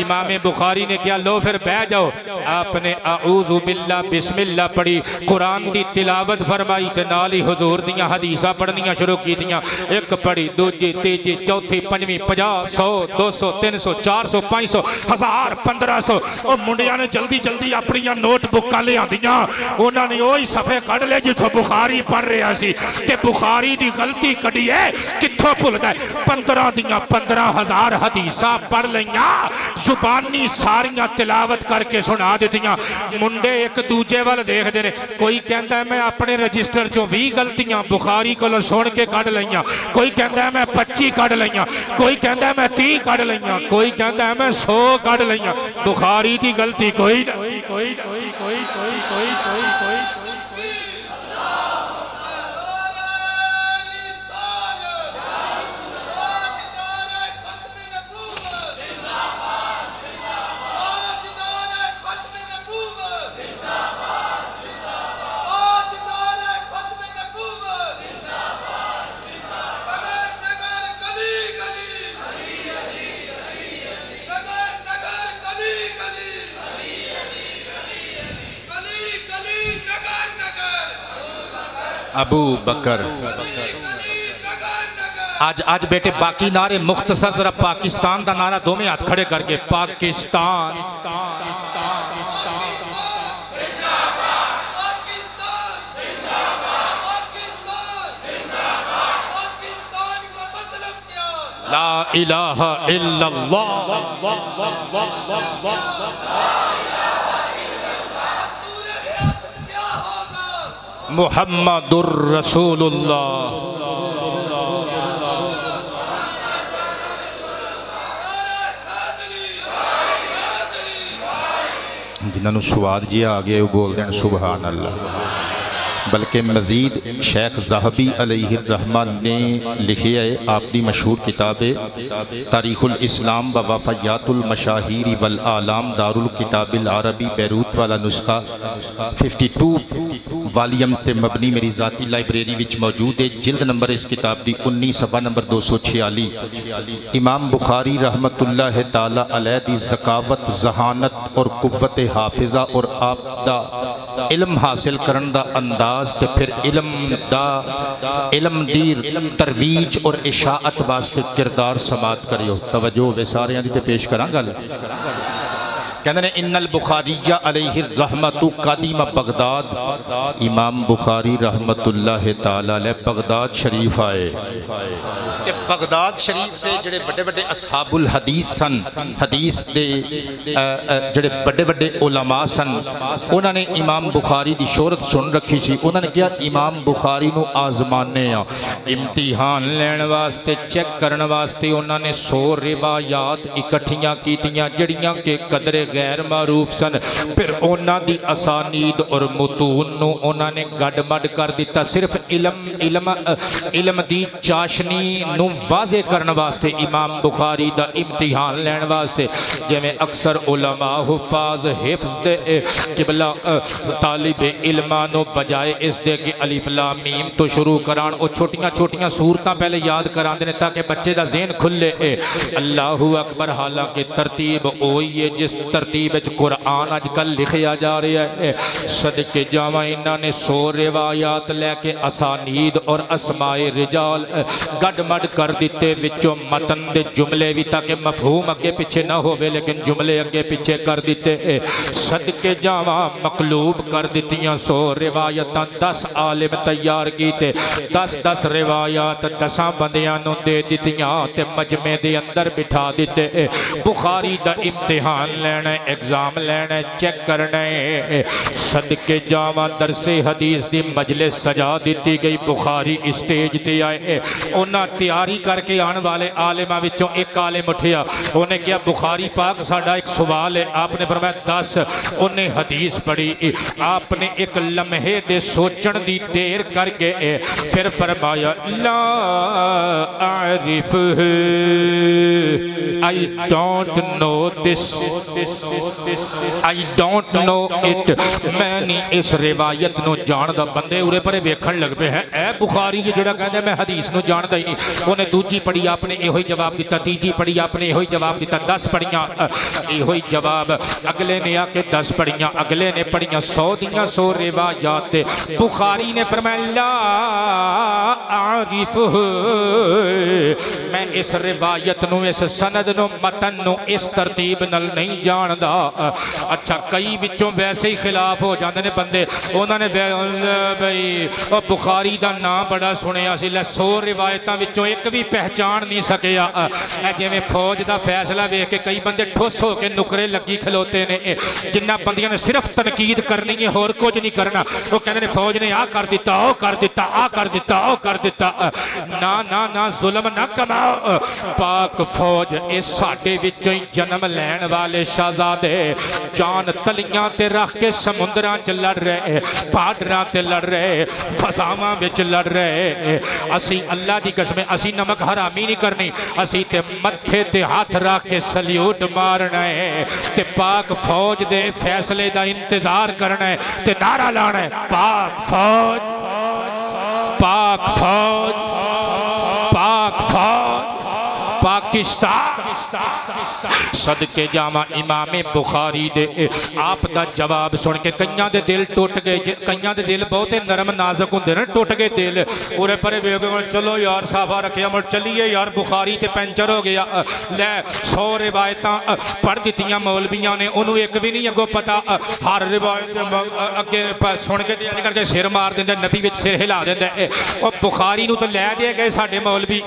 [SPEAKER 2] इमाम बुखारी ने क्या लो फिर बह जाओ आपने आऊज़ु बिल्लाह बिस्मिल्लाह पढ़ी कुरान की तिलावत फरमाई ते नाल ही हुजूर दियां हदीसां पढ़नियां शुरू कीतियां। एक पढ़ी दूजी तीजी चौथी पंजवीं 50 100 200 300 400 500 1000 1500 ओ मुंडियां ने जल्दी जल्दी अपनियां नोटबुकां लियांदियां उन्होंने वही सफे कढ़ ले जिथों बुखारी पढ़ रहा सी कि बुखारी की गलती कढ़ी है कित्थों भुलदा है। 15 दियां 15000 हदीसां पढ़ लईयां जुबानी सारियां तिलावत करके सुना दित्तियां। मुंडे एक दूजे वाल देखदे ने कोई कहंदा है मैं अपने रजिस्टर चों 20 गलतियां बुखारी कोलों सुन के कढ़ लईयां कोई कहंदा है मैं 25 कढ़ लईयां कोई कहंदा है मैं 30 कढ़ लईयां कोई कहंदा है मैं 100 कढ़ लईयां। बुखारी की गलती कोई नहीं कोई कोई कोई कोई कोई कोई कोई
[SPEAKER 1] अबू बकर आज बेटे बाकी नारे मुख्तसर जरा पाकिस्तान का नारा दो में हाथ खड़े करके पाकिस्तान इलाहा इल्लल्लाह मुहम्मदुर रसूलुल्लाह। जिन्होंने स्वाद जिहा आ गया वो बोल दें सुबहान अल्लाह। बल्कि मज़ीद शेख ज़हबी अलैहिर्रहमा ने लिखी है आपकी मशहूर किताब तारीख़ुल इस्लाम व वफ़ायातुल मशाहिर वल आलाम दारुल किताबिल अरबी बैरूत वाला नुस्खा 52 वालियम्स ते मबनी मेरी ज़ाती लाइब्रेरी विच मौजूद है। जिल्द नंबर इस किताब की 19 सफ़ा नंबर 246। इमाम बुखारी रहमतुल्लाह ताला अलैह दी ज़कावत ज़हानत और कुव्वत हाफिज़ा और आपदा इल्म हासिल करन दा अंदाज ते फिर इल्म दी तरवीज और इशाअत वास्ते किरदार समात करियो। तवज्जो वे सारियां दी ते पेश करां गल। कहते हैं इन्नल बुखारिया अलैहि रहमतु कदीम बगदाद। इमाम बुखारी रहमतुल्लाह ताला अलैह बगदाद शरीफ आए ते बगदाद शरीफ से जड़े बड़े बड़े असहाबुल हदीस सन, हदीस दे जड़े बड़े बड़े उलमा सन, उन्होंने इमाम बुखारी की शोहरत सुन रखी सी। उन्होंने कहा इमाम बुखारी नू आजमाने आ, इम्तिहान लैण वास्ते चेक करने वास्ते उन्होंने 100 रिवायात इकट्ठियां कीतियां जड़ियां के कदरे गैर मारूफ सन। फिर उन्होंने दी असानीद और मुतून नू उन्होंने गडमड कर दिता। सिर्फ इल्म दी चाशनी नू वाजे करने वास्ते इमाम बुखारी दा इम्तिहान लैण वास्ते जिवें अक्सर उलमा हुफाज हिफ्ज़ दे किबला तालिब इल्मां नू बजाए इस दे कि अलिफ लाम मीम तो शुरू करान ओ छोटियां छोटियां सूरतां पहले याद करांदे ने ताकि बच्चे दा ज़हन खुले। अल्लाहु अकबर। हालांकि तरतीब ओही है जिस तरतीब विच कुरान अजकल लिखिया जा रहा है। सदके जावां इन्हां ने 100 रिवायात लैके असानीद और असमाए रिजाल गडमड कर दिते। विचों मतन दे जुमले भी ताकि मफहूम अगे पीछे ना होवे लेकिन जुमले अगे पीछे कर दिते। सदके जावां मकलूब कर दित्तियां 100 रिवायतां 10 आलिम तैयार कीते। 10 रिवायात 10 बंदियां नूं दे दित्तियां ते मजमे दे अंदर बिठा दिते। बुखारी दा इम्तिहान लैना, एग्जाम लैना, चेक करना है। सदके जावां दरसे हदीस दी मजलिस सजा दी गई। बुखारी स्टेज ते आए। उन्हां तैयारी करके आने वाले आलिमां विचों एक आलिम उठिया। उन्हें कहा बुखारी पाक साडा एक सवाल है। आपने फरमाया 10। उन्हें हदीस पढ़ी। आपने एक लम्हे दे सोचण दी देर करके फिर फरमाया ला आरिफ I don't know this, I don't know it. मैं नहीं इस रिवायत नूं जानदा। बंदे उरे परे वेखण लग पे हैं ए बुखारी जिहड़ा कहंदा मैं हदीस नूं जानदा ही नहीं। उन्हें दूजी पढ़ी, आपने इहो ही जवाब दिता। तीजी पढ़ी, आपने इहो ही जवाब दिता। 10 पढ़ियां, इहो ही जवाब। अगले ने आके 10 पढ़ियां, अगले ने पढ़ियां 100 दियां 100 रिवायात। बुखारी ने फरमाया ला आरिफ, मैं इस रिवायत नूं, इस सनद नूं, मतन नूं इस तरतीब नाल नहीं जानदा। अच्छा, कई विचों वैसे ही खिलाफ हो जाते ने बंदे। उन्होंने बई बुखारी का नाम बड़ा सुनिया सी, 100 रिवायतों विचों एक भी पहचान नहीं सकिया। जिवें फौज का फैसला वेख के कई बंदे ठुस हो के नुकरे लगी खलोते ने। जिन्ना बंदियां ने सिर्फ तनकीद करनी है, होर कुछ नहीं करना। वो कहते हैं फौज ने आ कर दिता, ओ कर दिता, आ कर दिता, ओ कर दिता। ना ना ना, जुल्म ना कमाओ। पाक फौज इस साडे विचों ही जन्म लैण वाले शहजादे जान तलियां ते रख के समुद्रां च लड़ रहे, बार्डरां ते लड़ रहे, फसावां विच लड़ रहे। असी अल्लाह दी कसम, असी नमक हरामी नहीं करनी। असी ते मत्थे ते हाथ रख के सल्यूट मारना है ते पाक फौज दे फैसले दा इंतजार करना है ते नारा लाना है पाक फौज, पाक फौज, पाक फौज, पाकिस्तान। सदके जावा इमामे बुखारी दे आप दा जवाब सुन के कईयां दे दिल टुट गए। कईयां दे दिल बहुत नरम नाजुक होंदे ने, टुट गए दिल। उरे परे वेख के चलो यार साफा रखिया, मुड़ चलीए यार, बुखारी ते पंचर हो गया। लै 100 रिवायतां पढ़ दित्तियां मौलवियां ने, उन्होंने एक भी नहीं अगों पता। हर रिवायत अगे सुन के करके सिर मार देंदे, नफी विच सिर हिला देंदे। और बुखारी नूं तो लै दे गए साडे मौलवी।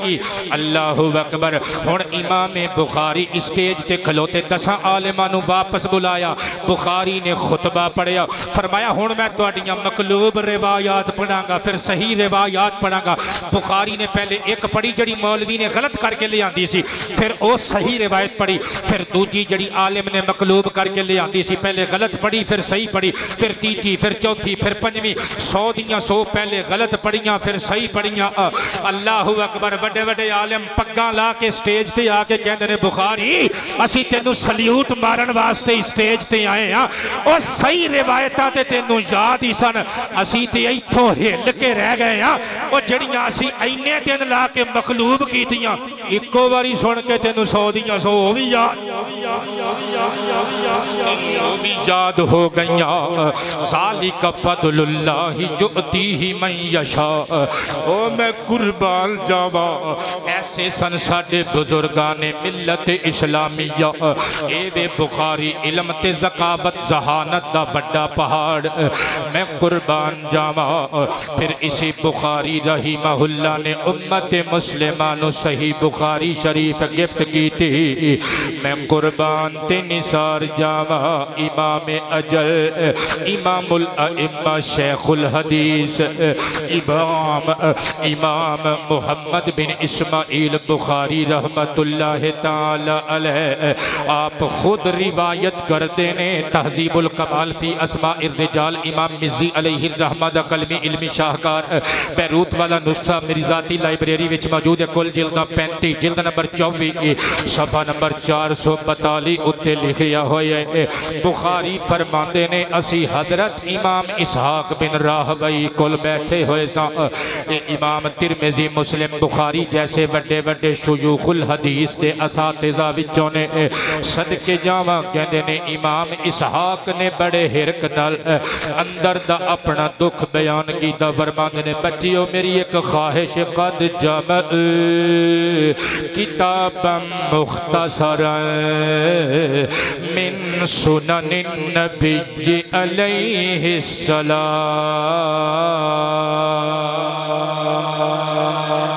[SPEAKER 1] अल्लाहु अकबर।
[SPEAKER 2] हुण इमाम बुखारी स्टेज ते खलोते 10 आलिमां नूं वापस बुलाया। बुखारी ने खुतबा पढ़िया, फरमाया हुण मैं तुहाडीआं मकलूब रिवायात पढ़ांगा, फिर सही रिवायात पढ़ांगा। बुखारी ने पहले एक पढ़ी जिहड़ी मौलवी ने गलत करके ले आंदी सी, फिर वो सही रिवायत पढ़ी, फिर दूजी जिहड़ी आलिम ने मकलूब करके ले आंदी सी, पहले गलत पढ़ी फिर सही पढ़ी, फिर तीजी फिर चौथी फिर पंजवीं, 100 दियां 100 पहले गलत पढ़ियां फिर सही पढ़ियां। अल्लाहु अकबर। बड़े बड़े आलिम पग्गां ला के स्टेज ते आके कहंदे ने बुखारी असी तेनू सल्यूट मारन वास्ते स्टेज ते आए हां, ओ सही रिवायतां ते तेनू याद ही सन, असी ते इत्थों हिल के रह गए हां। ओ जड़ियां असी इन्ने दिन ला के मकलूब कीतियां इक्को बारी सुन के तेनू 100 दियां 100 वो भी याद हो गईयां। ज़ालिका फ़ज़्लुल्लाहि युअतीहि मन यशा। ओ मैं कुर्बान जावा, ऐसे सन साडे बुजुर्गां ने मिलत इस्लामिया। ए वे बुखारी इल्म ते ज़कावत ज़हानत दा बड़ा पहाड़, मैं कुर्बान जावा। फिर इसी बुखारी रहीमहुल्लाह ने उम्मत मुस्लिमा नूं सही बुखारी शरीफ गिफ्ट की थी। मैं कुर्बान ते निसार जावा। इमाम अजल इमामुल अइम्मा शेखुल हदीस इमाम मुहम्मद बिन इस्माइल बुखारी रहमतुल्लाह ताला अलैह आप खुद रिवायत करते ने। तहजीबुल कमाल फी अस्माइर रिजाल इमाम मिज़्ज़ी अलैहि रहमा दा कलमी इल्मी शाहकार बैरूत वाला नुस्खा मेरी ज़ाती लाइब्रेरी विच मौजूद है। कुल जिल्दां 35, जिल्द नंबर 24 सफ़ा नंबर 442 उत्ते लिखिया होया है। बुखारी फरमाते ने असी हजरत इमाम इसहाक बिन राहवई कोल बैठे हुए सा। इमाम तिरमिज़ी मुस्लिम बुखारी जैसे बड़े बड़े शुयूखुल हदीस के असातिज़ा विचों ने सदके जावा कहते ने इमाम इसहाक ने बड़े हिरक नाल अंदर दा अपना दुख बयान कीता। फरमाते ने बच्चियों मेरी एक ख्वाहिश कद जम किताबम मुख्तसरन मिन सुननिन नबी अलैहि सलाम।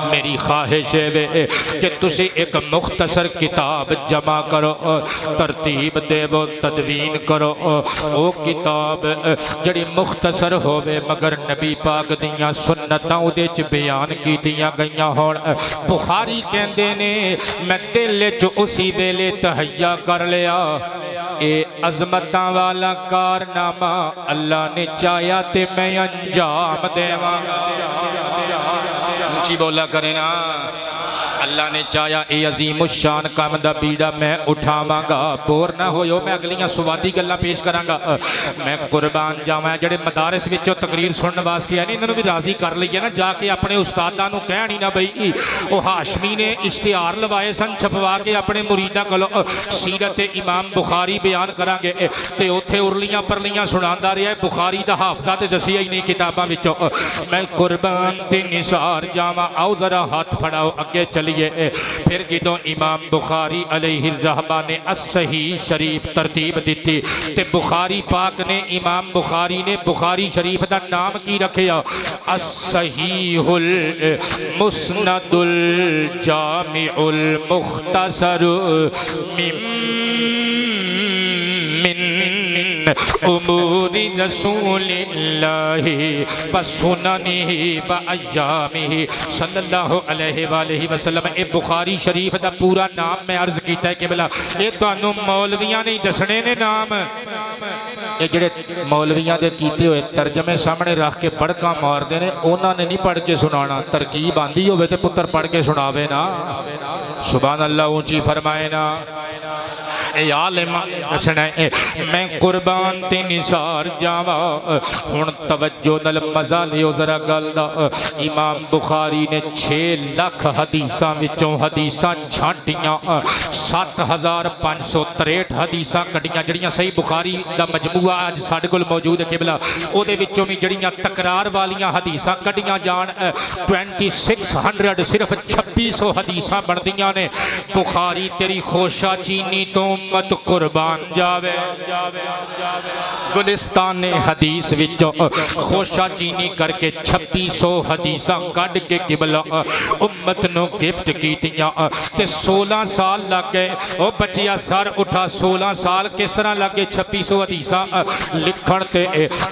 [SPEAKER 2] मेरी ख्वाहिश है कि तुसी एक मुख्तसर किताब जमा करो, तरतीब देवो, तदवीन करो। वो किताब जड़ी मुख्तसर होवे मगर नबी पाक दियां सुन्नतां उहदे च बयान कीतियां गईयां होण। बुखारी कहंदे ने मैं दिल च उसी वेले तहैया कर लिया, ए अजमतां वाला कारनामा अल्लाह ने चाया ते मैं अंजाम देवांगा। ऊंची बोला करे ना, अल्लाह ने चाया ए अजीम शान काम दा बीड़ा मैं उठावांगा। बोर ना होयो, मैं अगलियां सुवादी गल्लां पेश करांगा। मैं कुर्बान जावां जेड़े मदारस विचों तकरीर सुनने वास्ते आए ने इन्हां नूं भी राजी कर लईए ना, जाके अपने उस्तादां नूं कहण ही ना बई ओ हाशमी ने इश्तिहार लवाए सन छपवा के अपने मुरीदां कोलों सीरत इमाम बुखारी बयान करांगे ते उत्थे उरलियां परलियां सुणांदा रहा। बुखारी दा हाफजा ते दसिया ही नहीं किताबां विचों। मैं कुर्बान ते निसार जावां। आओ जरा हाथ फड़ाओ अगे चलिए। फिर जो इमाम बुखारी अलैहि रहमा ने अस्सही शरीफ तरतीब दी ते बुखारी पाक ने इमाम बुखारी ने बुखारी शरीफ का नाम की रखिया अस्सहीहुल मुस्नदुल जामिउल मुख्तसर उमूरी रसूलिल्लाहि व सुननिहि व अय्यामिहि सल्लल्लाहु अलैहि वसल्लम। ए बुखारी शरीफ दा पूरा नाम मैं अर्ज कीता है कि भला ये तुहानू मौलवियां नहीं दसने ने नाम। ये जेड़े मौलवियां दे कीते हुए तर्जमे सामने रख के पढ़का मारदे ने उन्होंने नहीं पढ़ के सुनाना। तरकीब आंदी होवे ते पुत्र पढ़ के सुनावे ना। सुभान अल्लाह ऊंची फरमाए ना। मैं कुर्बान ते निसार जावा। हुण तवज्जो नाल मजा लियो जरा गल दा। इमाम बुखारी ने 6 लाख हदीसां विचों हदीसां छांटियां 7563 हदीसां कढ़ियां जड़ियां सही बुखारी दा मजमूआ अज साडे कोल मौजूद है किबला। ओदे विचों भी जड़ियां तकरार वालियां हदीसां कढ़ियां जाण 2600 सिर्फ 2600 हदीसां बनदियां ने। बुखारी तेरी खोशा चीनी तो उम्मत कुर्बान जावे। गुलिस्तान हदीस विचों खोशा चीनी करके 2600 हदीसां कढ़ के किबला उम्मत नू गिफ्ट कीतियां ते 16 साल लग गए। ओ बचिया सर उठा 16 साल किस तरह लग गए 2600 हदीसां लिखण ते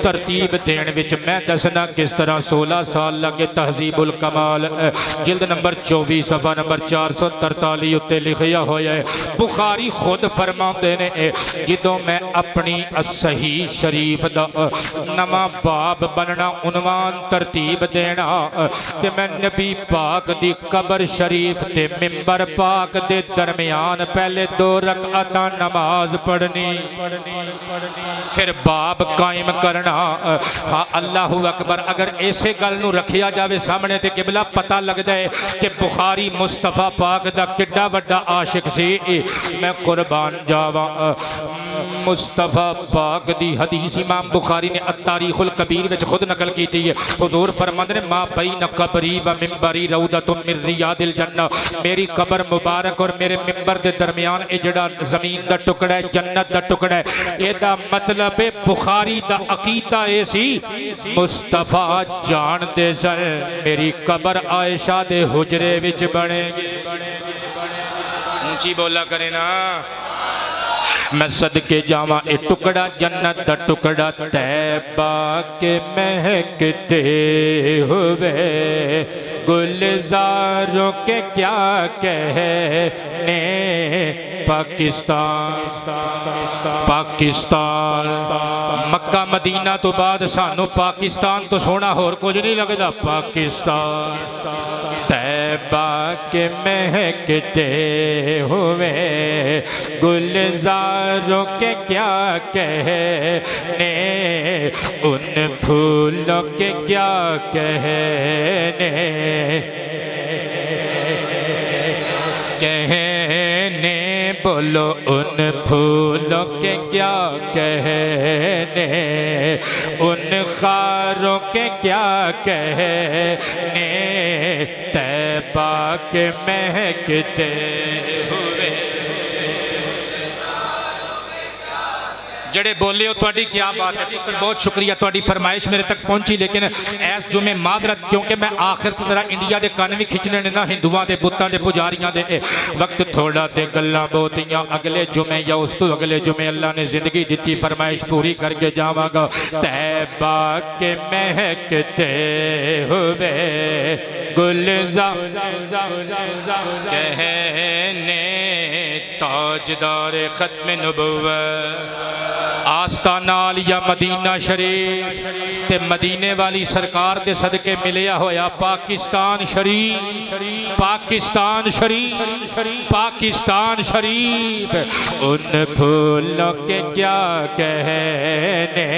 [SPEAKER 2] तरतीब देण विच मैं दसना किस तरह 16 साल लगे। तहजीबुल कमाल जिल्द नंबर 24 सफा नंबर 443 उत्ते लिखिया होया है। बुखारी खुद फरमाते ने जिदों मैं अपनी सही शरीफ दा नवा बाब बनना उनवान तरतीब देना ते मैं नबी पाक दी कबर शरीफ ते मिंबर पाक दे दरमियान पहले 2 रकातां नमाज पढ़नी फिर बाब कायम करना। हाँ अल्लाहु अकबर। अगर ऐसे गल नूं रखिया जावे सामने ते किबला पता लगदा है कि बुखारी मुस्तफा पाक दा किड्डा वड्डा आशिक सी। मैं कुर्बान जावा मुस्तफा पाक दी हदीस इमाम बुखारी ने तारीखुल कबीर में खुद नकल की थी। हुजूर फरमाते ने मा बैन कबरी व मिंबरी रौदतुम मिन रियादिल जन्नह। मेरी कबर मुबारक और मेरे मिंबर के दरमियान ये जड़ा जमीन का टुकड़ा है जन्नत का टुकड़ा है। एदा मतलब है बुखारी दा अकीदा ए सी मुस्तफा जानते सन मेरी कबर आयशा दे हुजरे विच बनेगी। ऊंची बोला करे ना। मैं सदके जावा ए टुकड़ा जन्नत दा टुकड़ा तैबा के महकते हुए गुलजारों के क्या कहने पाकिस्तान पाकिस्तान मक्का मदीना तो बाद सानू पाकिस्तान तो सोना होर कुछ नहीं लगता। पाकिस्तान तैबा के महकते हुए गुलजारों के क्या कहने उन फूलों के क्या कहने कहने बोलो उन फूलों के क्या कहने उन खारों के क्या कहने तैबा के महकते हुए। जड़े बोले हो थोड़ी क्या बात है पुत्र बहुत शुक्रिया थोड़ी फरमाइश मेरे तक पहुंची। लेकिन ऐस जुमे मादरत क्योंकि मैं आखिर की तरह इंडिया के कान भी खिंचने ने ना हिंदुओं के बुतों के पुजारियों के वक्त थोड़ा तो गल्लां बहुतियां अगले जुमे या उस तो अगले जुमे अल्लाह ने जिंदगी दी फरमाइश पूरी करके जावांगा। तैबा के महकते हुए गुलजार कहने ताजदार खत्म नबुव्वत आस्ताना या मदीना शरीफ ते मदीने वाली सरकार दे सदके मिलिया होया पाकिस्तान शरीफ पाकिस्तान शरीफ पाकिस्तान शरीफ। उन फूलों के क्या कहने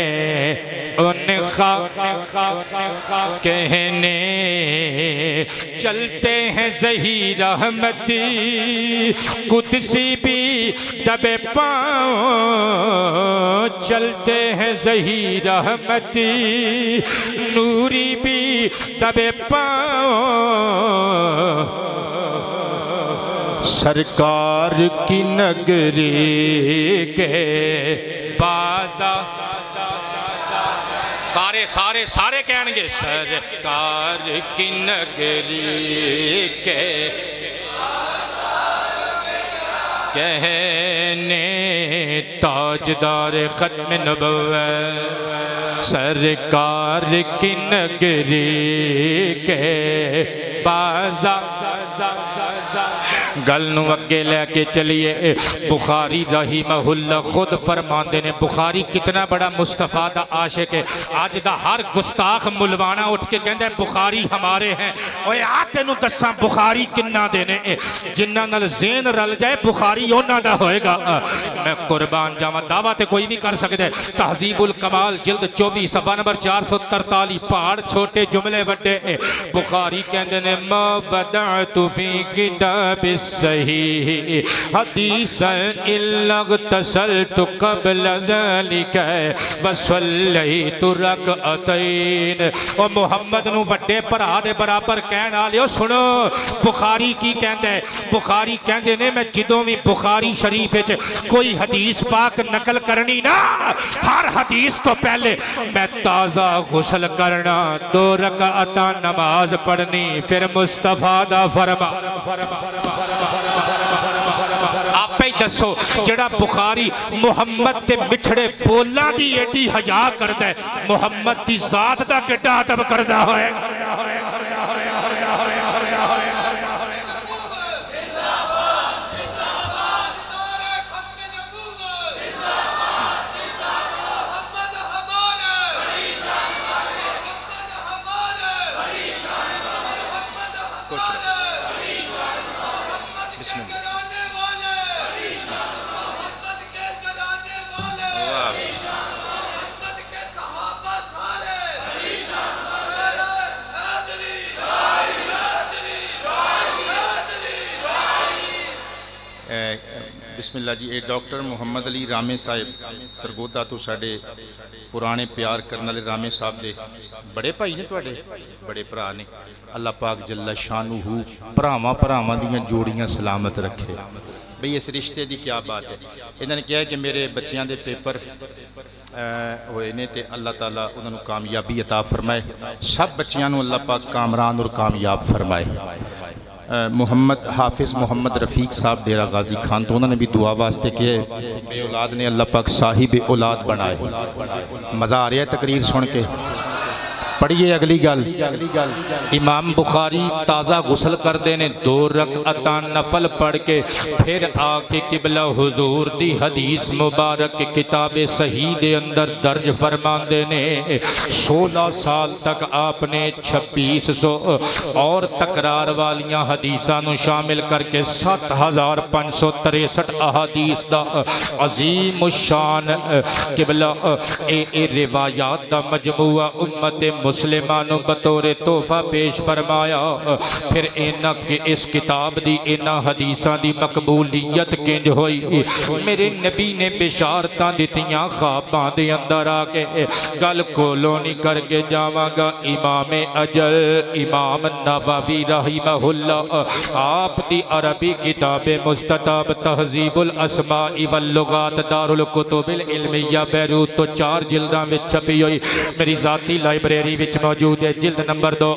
[SPEAKER 2] उन कहने चलते हैं ज़हीर रहमती कुदसी भी दबे पाँव चलते हैं ज़हीर रहमती नूरी भी दबे पाँव सरकार की नगरी के बाज़ार सारे सारे सारे कहेंगे सरकार की नगरी के कहने ताजदार खत्म नबुव्वत सरकार की नगरी के बाज़ार गल नूं अगे लैके चलिए। बुखारी रहीमहुल्लाह खुद फरमाते ने बुखारी कितना बड़ा मुस्तफा दा आशिक है। अज दा हर गुस्ताख मुलवाना उठ के कहता बुखारी हमारे हैं। ओए आ तेनू दसा बुखारी किन्ना देने जिन्हां नाल ज़ेन रल जाए बुखारी उन्हां दा होएगा। मैं कुर्बान जावां दावा ते कोई नहीं कर सकदा। तहजीबुल कमाल जिल्द 24 सफा नंबर 443 पहाड़ छोटे जुमले वड्डे बुखारी कहते ने मा बदअतु फी किताब सही हदीसन इल्लग तसलतु क़ब्ल ज़ालिका वसल्लैतु रकअतैन। ओ मुहम्मद नू वड्डे भरा दे बराबर कहण वालिओ सुनो, बुखारी की कहंदा है? बुखारी कहंदे ने मैं जदों भी बुखारी शरीफ विच कोई हदीस पाक नकल करनी ना, हर हदीस तो पहले मैं ताज़ा गुस्ल करना, 2 रकाअतां नमाज पढ़नी, फिर मुस्तफा दा फरमा। आपे ही दसो जड़ा बुखारी मुहम्मद के मिठड़े बोलों की एडी हया करता है, मुहम्मद की जात का किड्डा अदब करता होएगा।
[SPEAKER 1] बिस्मिल्लाह जी। ये डॉक्टर मुहम्मद अली रामे साहिब सरगोदा तो साढ़े पुराने प्यार करने वाले रामे साहब दे बड़े भाई ने, तुहाडे बड़े भरा ने। अल्लाह पाक जल्ला शानूहू भरावां भरावां दियां जोड़ियां सलामत रखे। बई इस रिश्ते की क्या बात है। इन्होंने कहा कि मेरे बच्चों के पेपर होए ने ते अल्लाह ताला उन्होंने कामयाबी अता फरमाए, सब बच्चों को अल्लाह पाक कामरान और कामयाब फरमाए। मोहम्मद हाफिज़ मोहम्मद रफ़ीक साहब डेरा गाजी खान तो उन्होंने भी दुआ वास्ते किए, बे औलाद ने अल्लाह पाक साहिब औलाद बनाए। मज़ा आ रहा है तकरीर सुन के। पढ़िए अगली गल। इमाम बुखारी ताज़ा गुसल करते ने, 2 रकाअतां नफल पढ़ के फिर आके किबला हुजूर दी हदीस मुबारक किताब सही दे अंदर दर्ज फरमाते ने 16 साल तक आपने 2600 और तकरार वालियां हदीसां नूं शामिल करके 7563 अहादीस दा अजीम शान किबला ए रिवायात दा मजमूआ उम्मत मुसलिमानों बतौरे तोहफा पेश फरमाया। फिर इन्हां के इस किताब दी इन्हां हदीसां दी मकबूलियत किंज होई। मेरे नबी ने बिशारतां दित्तियां ख्वाबां दे अंदर आके। गल कोलों नहीं करके जावांगा। इमाम अजल इमाम नववी रहिमहुल्लाह आप दी अरबी किताब मुस्तताब तहजीबुल अस्माई वल लुगात दारुल कुतुबिल इल्मिया बैरूत तो 4 जिल्दां विच छपी हुई मेरी जाती लाइब्रेरी विच मौजूद है। जिल्द नंबर 2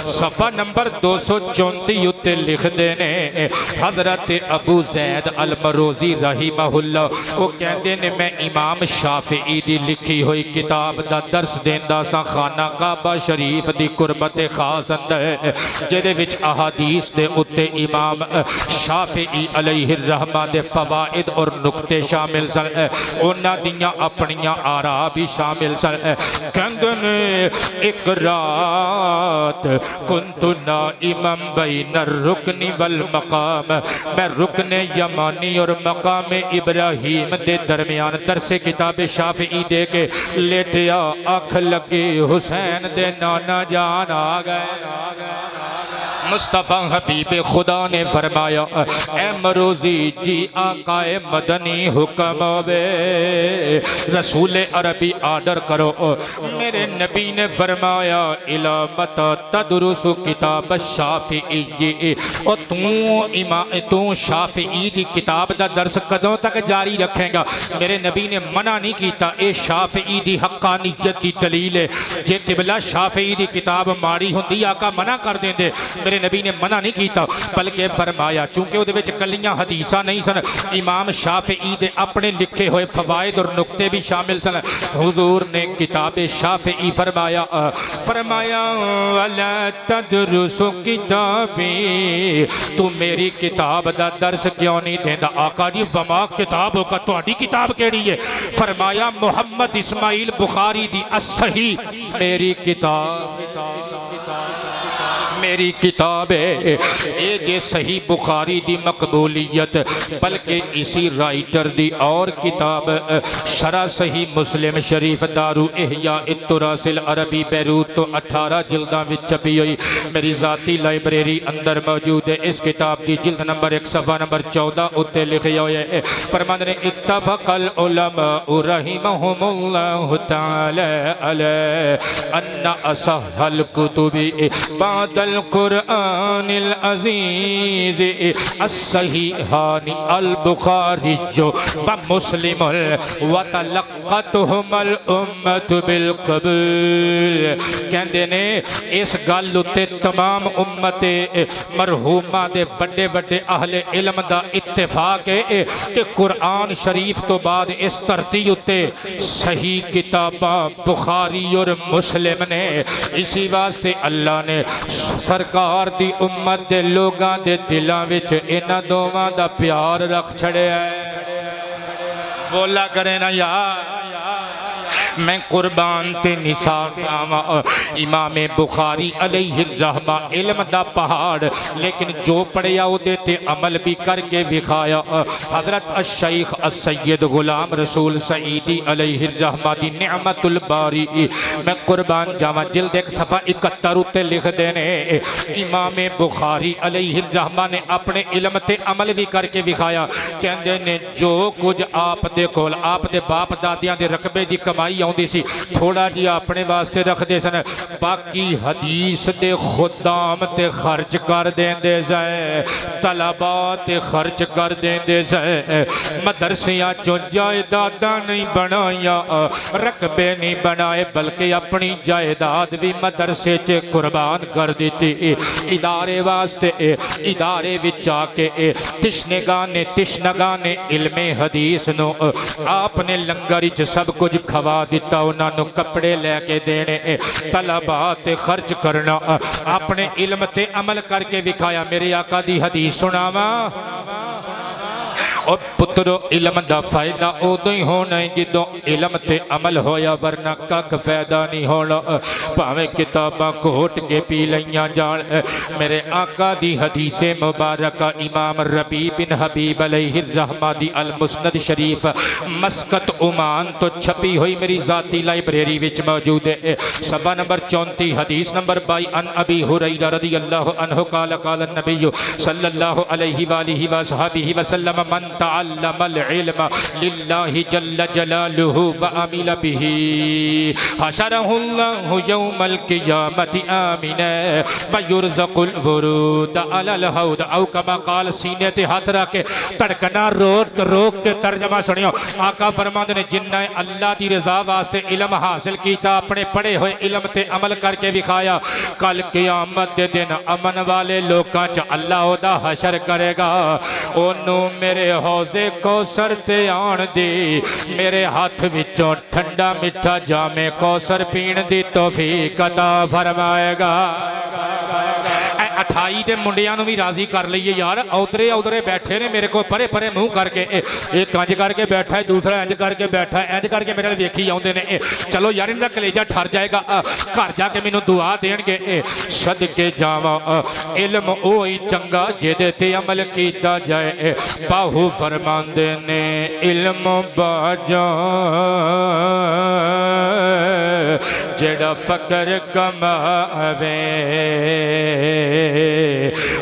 [SPEAKER 1] सफ़ा नंबर 234 उत्ते लिखते ने हज़रत अबू ज़ैद अल मरोज़ी रहिमहुल्लाह वो कहते ने मैं इमाम शाफ़िई दी लिखी हुई किताब दा दर्स देंदा सा खाना काबा शरीफ दी कुर्बत खास अंदर जिहदे विच अहादीस दे उत्ते इमाम शाफ़िई अलैहि रहमा दे फ़वाइद और नुक्ते शामिल सन, उन्हां दियां अपनियां आरा भी शामिल सन। कहंदे ने एक रात कुन्तु नाइमम बैनर रुकनी वल मकाम, मैं रुकने यमानी और मकाम इब्राहिम दे दरमियान दरसे किताब शाफी दे के लेटिया, अख लगे हुसैन दे नाना जान आ गए। मुस्तफ़ा हबीब खुदा ने फरमाया ए मरोजी जी आकाए मदनी हुक्म वे रसूल अरबी आर्डर करो। मेरे नबी ने फरमाया इला मता तदरुसु किताब शाफिई, और तू शाफिई की किताब का दर्स कदों तक जारी रखेगा। मेरे नबी ने मना नहीं किया। ये शाफिई की हक्कानियत की दलील है। जे किबला शाफिई की किताब माड़ी होंदी आका मना कर देंदे। मेरे नबी ने मना नहीं किया, बल्कि फरमाया चूंकि उहदे विच कलियां हदीसां नहीं सन, इमाम शाफिई दे अपने लिखे हुए फवाइद और नुक्ते भी शामिल सन। हुजूर ने किताब शाफिई फरमाया वला तदरुसु किताबी, तू मेरी किताब दा दर्स क्यों नहीं देंदा? आका जी वमा किताब होगा, तुहाडी किताब केड़ी है? फरमाया मुहम्मद इस्माइल बुखारी दी अस्सही मेरी किताब
[SPEAKER 2] मेरी किताब है ये जे सही बुखारी दी मकबूलियत, बल्कि इसी राइटर दी और किताब शरा सही मुस्लिम शरीफ दारू इहया इत्तुरासिल अरबी बैरूत तो 18 जिल्दां विच छपी हुई मेरी जाती लाइब्रेरी अंदर मौजूद है। इस किताब की जिल्द नंबर 1 सफ़ा नंबर 14 उत्ते लिखिया हुआ है। फरमाते ने इत्तफ़क़ल उलमा रहिमहुमुल्लाह तआला अला अन्ना असहल कुतुबी बादल कुरआनिल अज़ीज़ अस्सहीहानी अल बुखारी व मुस्लिम व तलक़्क़तहुमुल उम्मतु बिल क़बूल। कहते ने इस गल उत्ते तमाम उम्मते मरहूमा दे बड़े बड़े अहले इल्म दा इत्तेफाक है कि कुरान शरीफ तो बाद इस धरती उत्ते सही किताबां बुखारी और मुस्लिम ने। इसी वास्ते अल्लाह ने सरकार दी उम्मत दे लोगां दे दिलां विच इन्हां दोवां दा प्यार रख छड़िया है। बोला करे ना यार, मैं कुर्बान ते निसार जावा इमाम बुखारी अलैहि रहमा इल्म दा पहाड़, लेकिन जो पढ़िया उहदे ते अमल भी करके विखाया। हजरत अश-शैख अस-सैयद गुलाम रसूल सईदी अलैहि रहमा दी निअमतुल बारी मैं कुर्बान जावा जिल्द 1 सफ़ा 71 उत्ते लिख देने इमाम बुखारी अलैहि रहमा ने अपने इल्म ते अमल भी करके विखाया। कहंदे ने जो कुछ आप दे कोल आप दे बाप दादियां दे रकबे दी कमाई आउंदी सी थोड़ा जी अपने वास्ते रखते सन, बाकी हदीस दे खुदाम ते खर्च कर देंदे जाए, तलबा ते खर्च कर देंदे जाए। मदरसियां चो जायदादा नहीं बनाया, रकबे नहीं बनाए, बल्कि अपनी जायदाद भी मदरसे च कुर्बान कर दी। इदारे वास्ते इदारे विच आके तिश्नगा ने इल्मे हदीस नो आपने लंगर च सब कुछ खवा दिता, उन्होंने कपड़े लैके देने, तलबा ते खर्च करना, अपने इल्म ते अमल करके विखाया। मेरे आका दी हदीस सुनावा और पुत्रो इल्म दा फायदा उदों ही होना है जिदों इल्म ते अमल होया, वरना कख फायदा नहीं होना। भावें किताबां घोट के पी लईयां जान। मेरे आका दी हदीसे मुबारक इमाम रबी बिन हबीब अलैहि रहमा दी अल मुस्नद शरीफ मस्कत ओमान तो छपी हुई मेरी जाती लाइब्रेरी विच मौजूद है। सफ़ा नंबर 34 हदीस नंबर 22 अन अबी हुरैरा रज़ियल्लाहु अन्हु क़ाल क़ाल नबी सल्लल्लाहु अलैहि वआलिहि वसहबिहि वसल्लम मन तअल्लमल इल्म लिल्लाहि जल्ल जलालुहु व अमिल बिही हशरहुल्लाहु यौमल क़ियामति आमिना व युरज़क़ुल वुरूद अलल हौद। औ कमा क़ाल सीने ते हाथ रख के धड़कना रोक रोक के तर्जमा सुनियो। आका फरमाते ने जिन्ना अल्लाह दी रज़ा वास्ते इल्म हासिल किया, अपने पढ़े हुए इल्म ते अमल करके विखाया, कल क़ियामत दे दिन अमन वाले लोकां च अल्लाह ओदा हशर करेगा। ओनू मेरे हौजे कौसर ते आन दी, मेरे हाथ विचों ठंडा मिठा जामे कौसर पीण दी तौफीक अता फरमाएगा। 28 के मुंडिया भी राजी कर लीए यार, उधरे उधरे बैठे ने मेरे को परे परे मुँह करके, एक कंज करके बैठा है, दूसरा इंज करके बैठा है, इंज करके मेरे वेखी आते ने। चलो यार इनका कलेजा ठर जाएगा, घर जाके मैनू दुआ देंगे। सदके जावा इल्म ओ ही चंगा जिहदे ते अमल किया जाए। बाहू फरमांदे ने इल्म बाजा जेड़ा फकर कमावे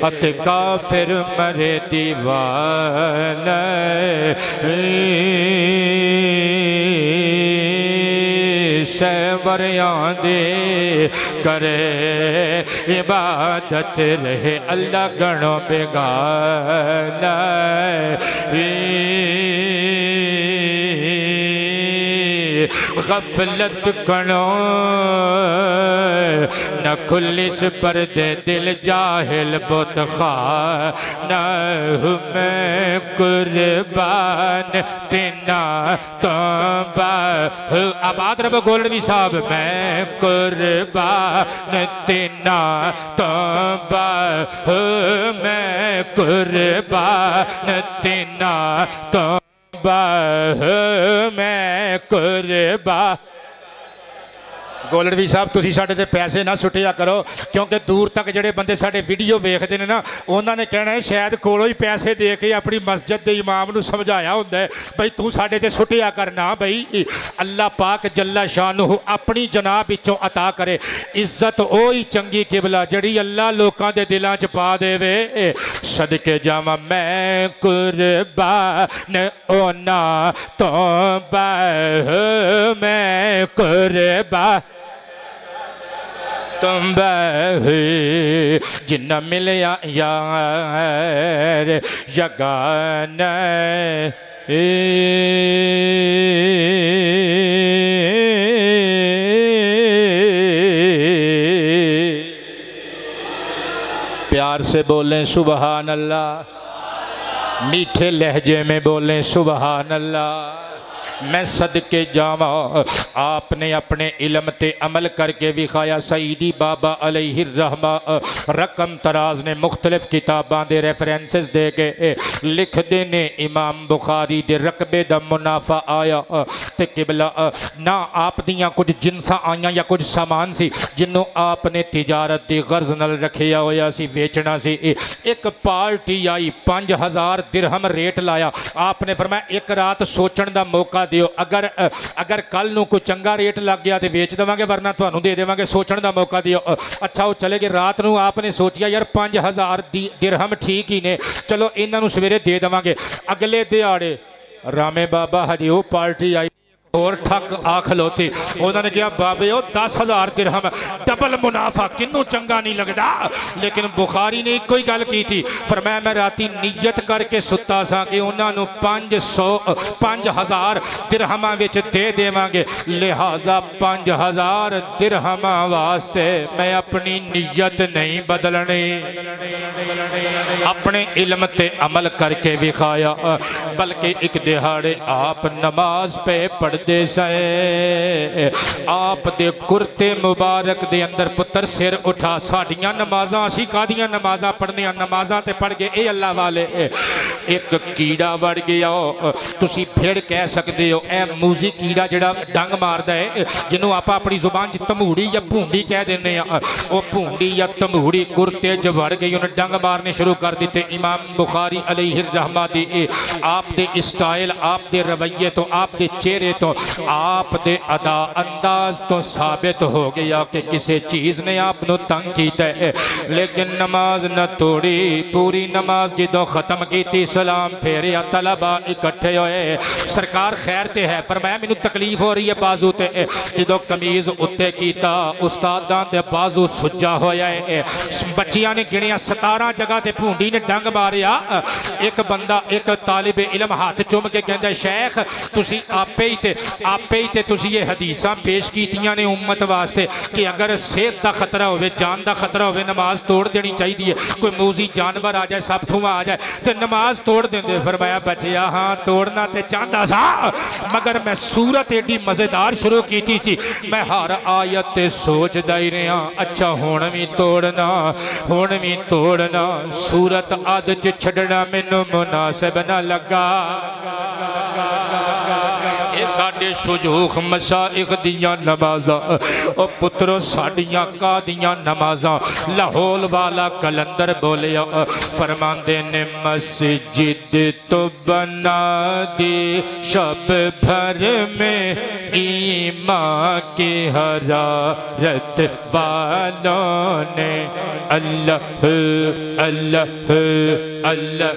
[SPEAKER 2] अते काफिर मरे दीवाना शबरियां दे करे इबादत रहे अल्लाह गणो बेगाना। गफलत करो न खुलिस पर्दे दिल जाहिल बुत खाना मैं कुर्बान तेना तौबा। आबाद रब गोल्डवी साहब मैं कुर्बान तेना तौबा मैं कुर्बान तेना तौबा मैं कुर्बान। गोलड़वी साहब तुसी साडे ते पैसे ना सुटिया करो क्योंकि दूर तक जेडे बंदे साडे वीडियो वेखते हैं ना उन्होंने कहना है शायद कोलों ही पैसे दे के अपनी मस्जिद के इमाम नूं समझाया हुंदा है बई तू साडे ते सुटिया करना बई अल्लाह पाक जल्ला शानहू अपनी जनाब विचों अता करे। इज्जत ओही चंगी किबला जड़ी अल्लाह लोकां दे दिलां च पा देवे। सदके जावां मैं कुर्बान ओना तो मैं कुर्बान तुम जिन्ना मिलया यार यगान प्यार से बोलें सुबहान अल्लाह, मीठे लहजे में बोलें सुबहान अल्लाह। मैं सदके जावा आपने अपने इल्म ते अमल करके विखाया। सईदी बाबा अलैहि रहमा रकम तराज ने मुख्तलिफ किताबां दे रेफरेंसेस दे के लिखते ने इमाम बुखारी दे रकबे दा मुनाफा आया ते किबला ना आप दियां कुछ जिनसा आईयां या कुछ सामान सी जिन्हों आपने तिजारत दी गर्ज नाल रखिया होया सी बेचना सी। एक पार्टी आई 5000 दिरहम रेट लाया। आपने फरमाया एक रात सोचण दा मौका दियो, अगर कल नूं कोई चंगा रेट लग गया तो बेच देवांगे वरना तुहानूं दे देवांगे, सोचण दा मौका दियो। अच्छा वो चले गए। रात नूं आपने सोचिया यार 5000 दिरहम ठीक ही ने, चलो इन्हां नूं सवेरे दे देवांगे। अगले दिहाड़े रामे बाबा हजी वो पार्टी आई और ठक आ खलोती। उन्होंने कहा बाबे ओ 10,000 दिरहम डबल मुनाफा किन्नू चंगा नहीं लगता। लेकिन बुखारी ने एक ही गल की थी, फरमाया मैं राती नीयत करके सुता सा कि उन्होंने 5,000 दिरहमां विच दे देवांगे, लिहाजा 5,000 दिरहमां वास्ते मैं अपनी नीयत नहीं बदलनी। अपने इल्म ते अमल करके विखाया। बल्कि एक दिहाड़े आप नमाज पे पढ़ते से आप दे कुर्ते मुबारक दे अंदर पुत्र सिर उठा। साडियां नमाज़ां असीं कादियां नमाज़ां पढ़ने, नमाज़ां ते पढ़ गए ए अल्लाह वाले एक कीड़ा वड़ गया। तुसी फिर कह सकते हो ए मूजी कीड़ा जिहड़ा डंग मारदा है, जिन्हों आप अपनी जुबान च तमूड़ी या भूंडी कह देने। वो भूंडी या तमूड़ी कुर्ते च वड़ गई, उन्हें डंग मारने शुरू कर दिते। इमाम बुखारी अलैहि रहमा दी आप दे स्टाइल, आप दे रवैये तो, आप दे चेहरे तो, आप दे अदा अंदाज तो साबित हो गया कि किसी चीज़ ने आपको तंग किया। लेकिन नमाज न तोड़ी, पूरी नमाज जो खत्म की सलाम फेरिया, तलबा इकट्ठे होए। सरकार खैर ते है, फरमाया मैनू तकलीफ हो रही है बाजू ते। जो कमीज उत्ते कीता उस्तादां दे बाजू सुजा होया है। बच्चियां ने गिनिया 17 जगह ते भूंडी ने डंग मारिया। एक बंदा एक तालिब इलम हाथ चुम के कहता शेख तुसी आपे ही ते तुसी ये हदीसां पेश कीतियां ने उम्मत वास्ते कि अगर सेहत का खतरा होवे, जान का खतरा होवे, नमाज तोड़ देनी चाहिए। कोई मूजी जानवर आ जाए, सब ठुआ आ जाए तो नमाज तोड़ देंदे। फरमाया बचिया हाँ तोड़ना ते चाहता सा, मगर मैं सूरत एडी मजेदार शुरू की सी, मैं हर आयत ते सोचदा ही रहा अच्छा हुण भी तोड़ना, सूरत अद च छड़ना मैनू मुनासिब ना लगा। साडे शुजूख मशाइख दियां नमाज़ां ओ पुत्रो साडियां कादियां नमाज़ां। लाहौल वाला कलंदर बोलिया फरमांदे ने मस्जिद तो बना दी शब भर में ईमान की हरारत वालों ने। अल्लाह अल्लाह अल्लाह अल्लाह।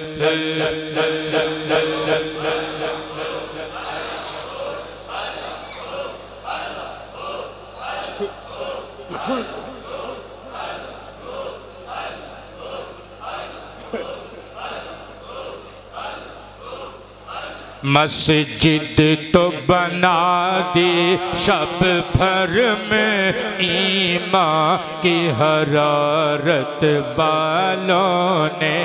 [SPEAKER 2] मस्जिद तो बना दी शब भर में ईमान
[SPEAKER 1] ईमान की हरारत वालों ने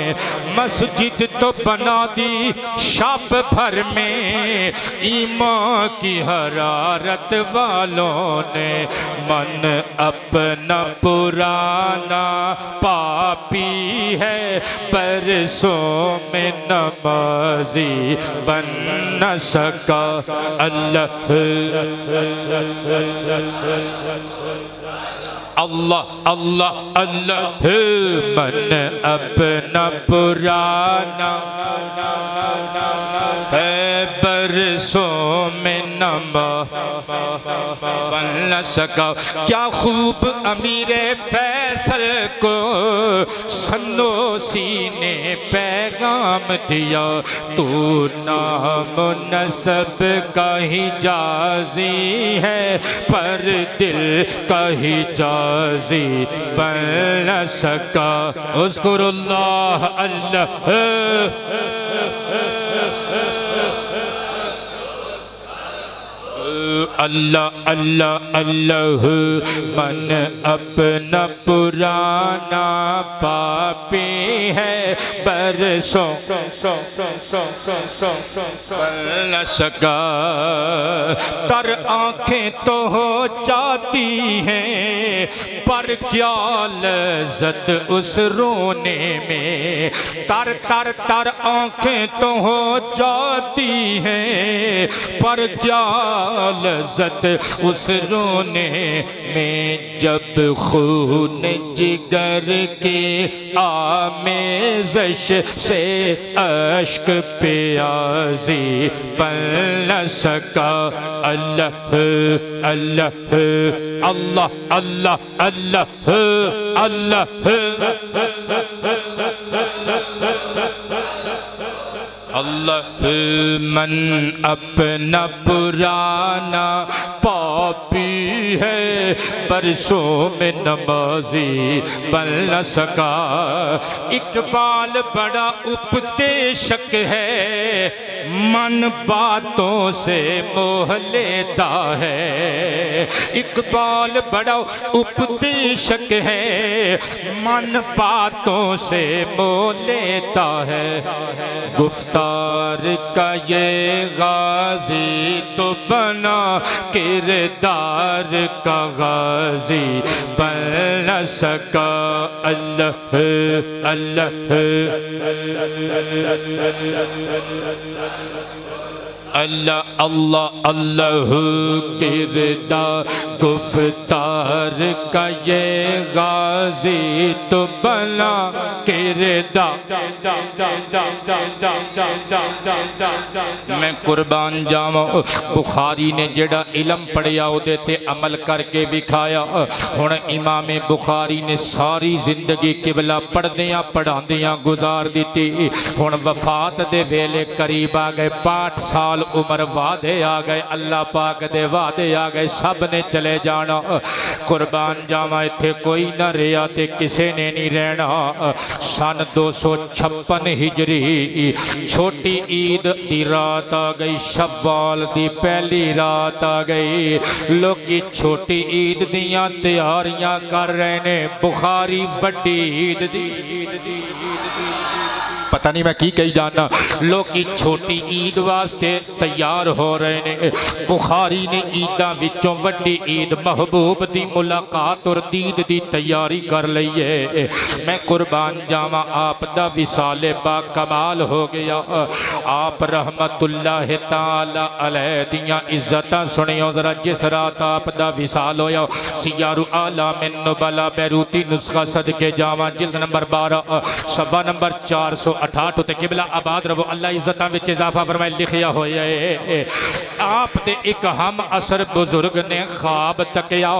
[SPEAKER 1] मस्जिद तो बना दी शब भर में, ईमान की हरारत वालों ने मन अपना पुराना पापी है, बरसों में नमाजी बन न सका। अल्लाह अल्लाह अल्लाह अल्लाह मन अपना पुराना है, बरसों में नमा बन न सका। क्या खूब अमीरे फैसल को सन्नोसी ने पैगाम दिया, तू नाम नसब का ही जाजी है, पर दिल का ही जाजी बन न सका। उज़्कुरुल्लाह अल्लाह अल्लाह अल्लाह अल्लाह मन अपना पुराना पापी है, बरसों बन न सका। तर आँखें तो हो जाती हैं, पर क्या लज़्ज़त उस रोने में। तर तर तर आँखें तो हो जाती हैं, पर क्या लज़्ज़त उस रोने में, जब खून जिगर के आमेज़श से अश्क प्याज़ी बन न सका। अल्लाह अल्लाह अल्लाह अल्लाह अल्लाह अल्लाह अल्लाह मन अपना पुराना पापी है, बरसों में नमाजी बन न सका। इकबाल बड़ा उपदेशक है, मन बातों से मोह लेता है। इकबाल बड़ा उपदेशक है, मन बातों से मोह लेता है। गुफ्तार का ये गाजी तो बना, किरदार का गाजी बन न सका। अल्लाह अल्लाह अल्लाह अल्लाह अल्लाह किरदार गुफ्तार का ये गाजी तो बना, किरदार मैं कुर्बान जावा। बुखारी ने जेड़ा इलम पढ़िया उहदे ते अमल करके विखाया। हुण इमाम बुखारी ने सारी जिंदगी किबला पढ़दियां पढ़ांदियां गुजार दी। हुण वफात दे वेले करीब आ गए, 65 साल उम्र वादे आ गए, अल्लाह पाक दे वादे आ गए, सब ने चले जाना। कुर्बान जावा इत्थे कोई ना रहा ते किसे ने नहीं रहना। सन 256 हिजरी छोटी ईद दी रात आ गई, शव्वाल दी पहली रात आ गई। लोकी छोटी ईद दियां तैयारियां कर रहे ने, बुखारी बड़ी ईद दी पता नहीं मैं की कही जाना। लोग छोटी ईद वास्ते तैयार हो रहे ने। बुखारी ने ईदा विचों वड्डी ईद महबूब दी मुलाकात और दीद दी तैयारी कर ली है। मैं कुर्बान जावा, आप दा विसाले बा कमाल हो गया। आप रहमतुल्लाह ताला अलैह दियां इज्जतां सुनियो जरा। जिस रात आप दा विसाल होया, सियारु आलामिन नुबला बैरूती नुस्खा सदके जावा, जिल्द नंबर 12 सफा नंबर 468 ते किबला आबाद रवो अल्लाह इज्जतां विच इजाफा फरमाए लिखिया होया है। आप ते एक हम असर बुजुर्ग ने ख्वाब तकिया,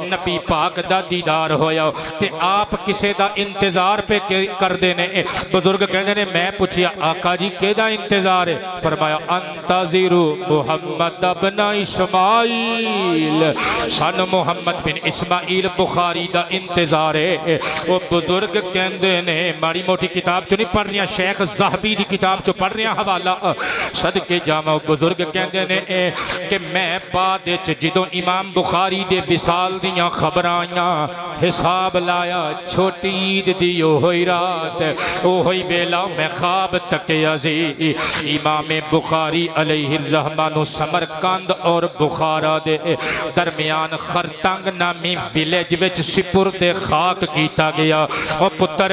[SPEAKER 1] नबी पाक दा दीदार होया ते आप किसे दा इंतजार पे करदे ने। बुजुर्ग कहंदे ने मैं पूछिया आका जी केदा इंतजार है? फरमाया अंतज़िरु मुहम्मद इब्न इस्माइल, सन मुहम्मद बिन इस्माइल बुखारी दा इंतजार है। वो बुजुर्ग कहंदे ने, माड़ी मोटी किताब च नहीं पढ़निया
[SPEAKER 2] मैं शेख ज़हबी दी किताब चो पढ़ रहा हवाला सदके जावा बुजुर्ग कहते ने कि मैं बाद जदों इमाम बुखारी दे विसाल दियां खबर आईयां हिसाब लाया छोटी ईद दी ओही रात ओही वेला मैं ख्वाब तकिया सी इमाम बुखारी अलैहि रहमान समरकंद और बुखारा दे दरमियान खरतंग नामी विलेज विच सिपुर्दे खाक किया गया। और पुत्र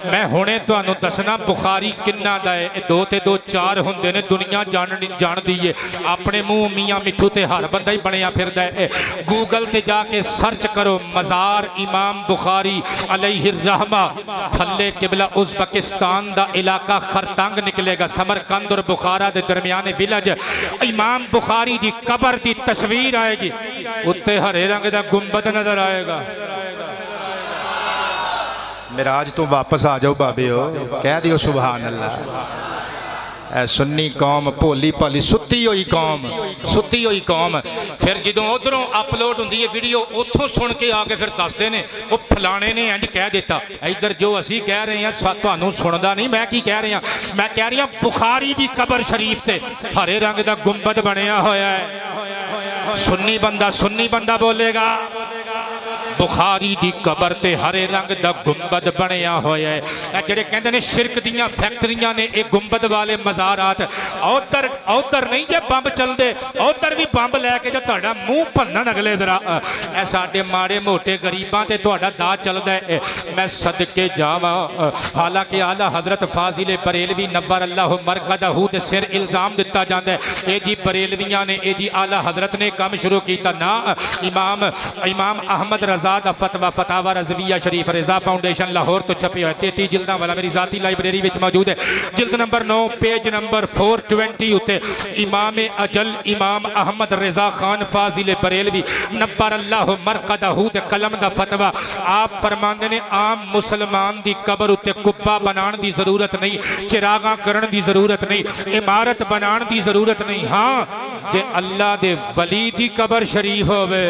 [SPEAKER 2] मैं हुणे तुहानू दसना बुखारी किन्ना दा है, दो ते दो चार हुंदे ने, दुनिया जानदी है। अपने मुंह मियाँ मिठू ते हर बंदा ही बनया फिरदा है। गूगल ते जाके सर्च करो मज़ार इमाम बुखारी अलैहि रहमा, थल्ले किबला उज़्बेकिस्तान दा इलाका खरतंग निकलेगा, समरकंद और बुखारा दे दरमियाने विलेज। इमाम बुखारी दी कबर दी तस्वीर आएगी, उत्ते हरे रंग दा गुंबद नजर आएगा।
[SPEAKER 1] मिराज तो वापस आ जाओ बाबे हो, कह दियो सुभान अल्लाह। सुन्नी कौम भोली भाली सुती हुई कौम, सुती हुई कौम। फिर जो उधरों अपलोड होंदी है वीडियो, उतों सुन के आके फिर दसते ने वो फलाने ने इंज कह दिता। इधर जो असी कह रहे हैं तुहानू सुनदा नहीं। मैं की कह रहा, मैं कह रही बुखारी की कबर शरीफ से हरे रंग का गुंबद बनया होया है। सुन्नी बंदा बोलेगा बुखारी दी कबर ते हरे रंग दा गुंबद बनया होया है। जेड़े कहंदे ने शिरक दियां फैक्ट्रियां ने ये गुंबद वाले मज़ारात, उधर नहीं जे बंब चलदे, उधर भी बंब लैके जो तुहाडा मूँह भन्नण अगले दरा। ऐ साडे माड़े मोटे गरीबां ते तुहाडा दा चलदा है। मैं सदके जावां, हालांकि आला हजरत फाजिल बरेलवी नव्वर अल्लाह मरकदहू दे सिर इल्जाम दिता जाता है, ये जी बरेलवियां ने, ये जी आला हजरत ने काम शुरू किया ना। इमाम अहमद रजा दा फतवा फतावा रज़विया शरीफ रिजा फाउंडेशन लाहौर तो छपे हुए 33 जिल्दां वाला मेरी जाती लाइब्रेरी में मौजूद है। जिल्द नंबर 9 पेज नंबर 420 उत्ते इमाम अजल इमाम अहमद रजा खान फाजिल बरेलवी नव्वर अल्लाह मरकदहू दे कलम दा फतवा। आप फरमांदे ने आम मुसलमान दी कबर उत्ते कुब्बा बनाने की जरूरत नहीं, चिरागा करने की जरूरत नहीं, इमारत बनाने की जरूरत नहीं। हाँ जे अल्लाह दे वली दी कबर शरीफ होवे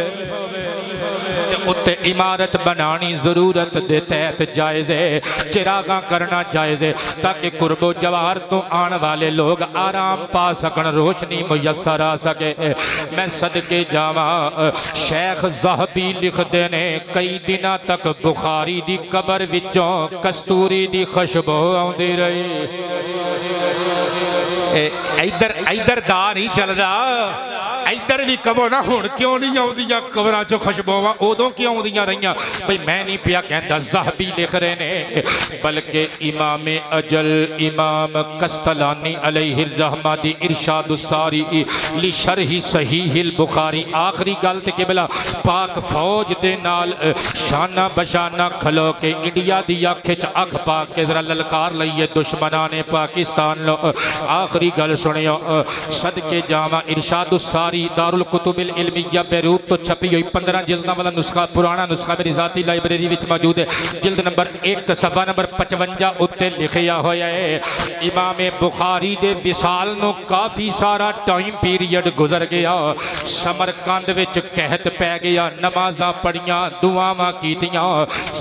[SPEAKER 1] उत्ते इमारत बनानी जरूरत दे तहत जायज़ है, चिरागा करना जायज़ है, ताकि कुर्बो जवाहर तो आने वाले लोग आराम पा सकन, रोशनी मुयसर आ सके। मैं सदके जावा शेख ज़हबी लिखते ने कई दिनों तक बुखारी दी कबर विचों कस्तूरी दी खुशबू आउंदी रही। इधर दा नहीं चलदा, इधर भी कहो ना हुण क्यों नहीं आउंदियां कबरां चो खुशबूआं, उदों क्यों आउंदियां रहियां। भाई मैं नहीं पिया कहता, ज़हबी लिख रहे ने, बल्कि इमाम अजल इमाम कस्तलानी अलैहि रहमा दी इरशादुस सारी ली शरही सहीहिल बुखारी। आखिरी गल ते किबला पाक फौज दे नाल शाना बशाना खलो के इंडिया दी अख च अख पा के जरा ललकार लईए दुश्मनां ने पाकिस्तान लो। आखिरी गल सुनियो, सदके जावा इरशादुस सारी दारुल कुतुबिल इल्मिया बैरूत तो छपी हुई 15 जिल्दां वाला नुस्खा, पुराना नुस्खा मेरी जाती लाइब्रेरी विच मौजूद है। जिल्द नंबर 1 सफा नंबर 55 उत्ते लिखिया होया है इमाम बुखारी दे विसाल नूं काफ़ी सारा टाइम पीरियड गुजर गया। समरकंद विच कहत पै गया, नमाज़ां पढ़ियां, दुआवां कीतियां,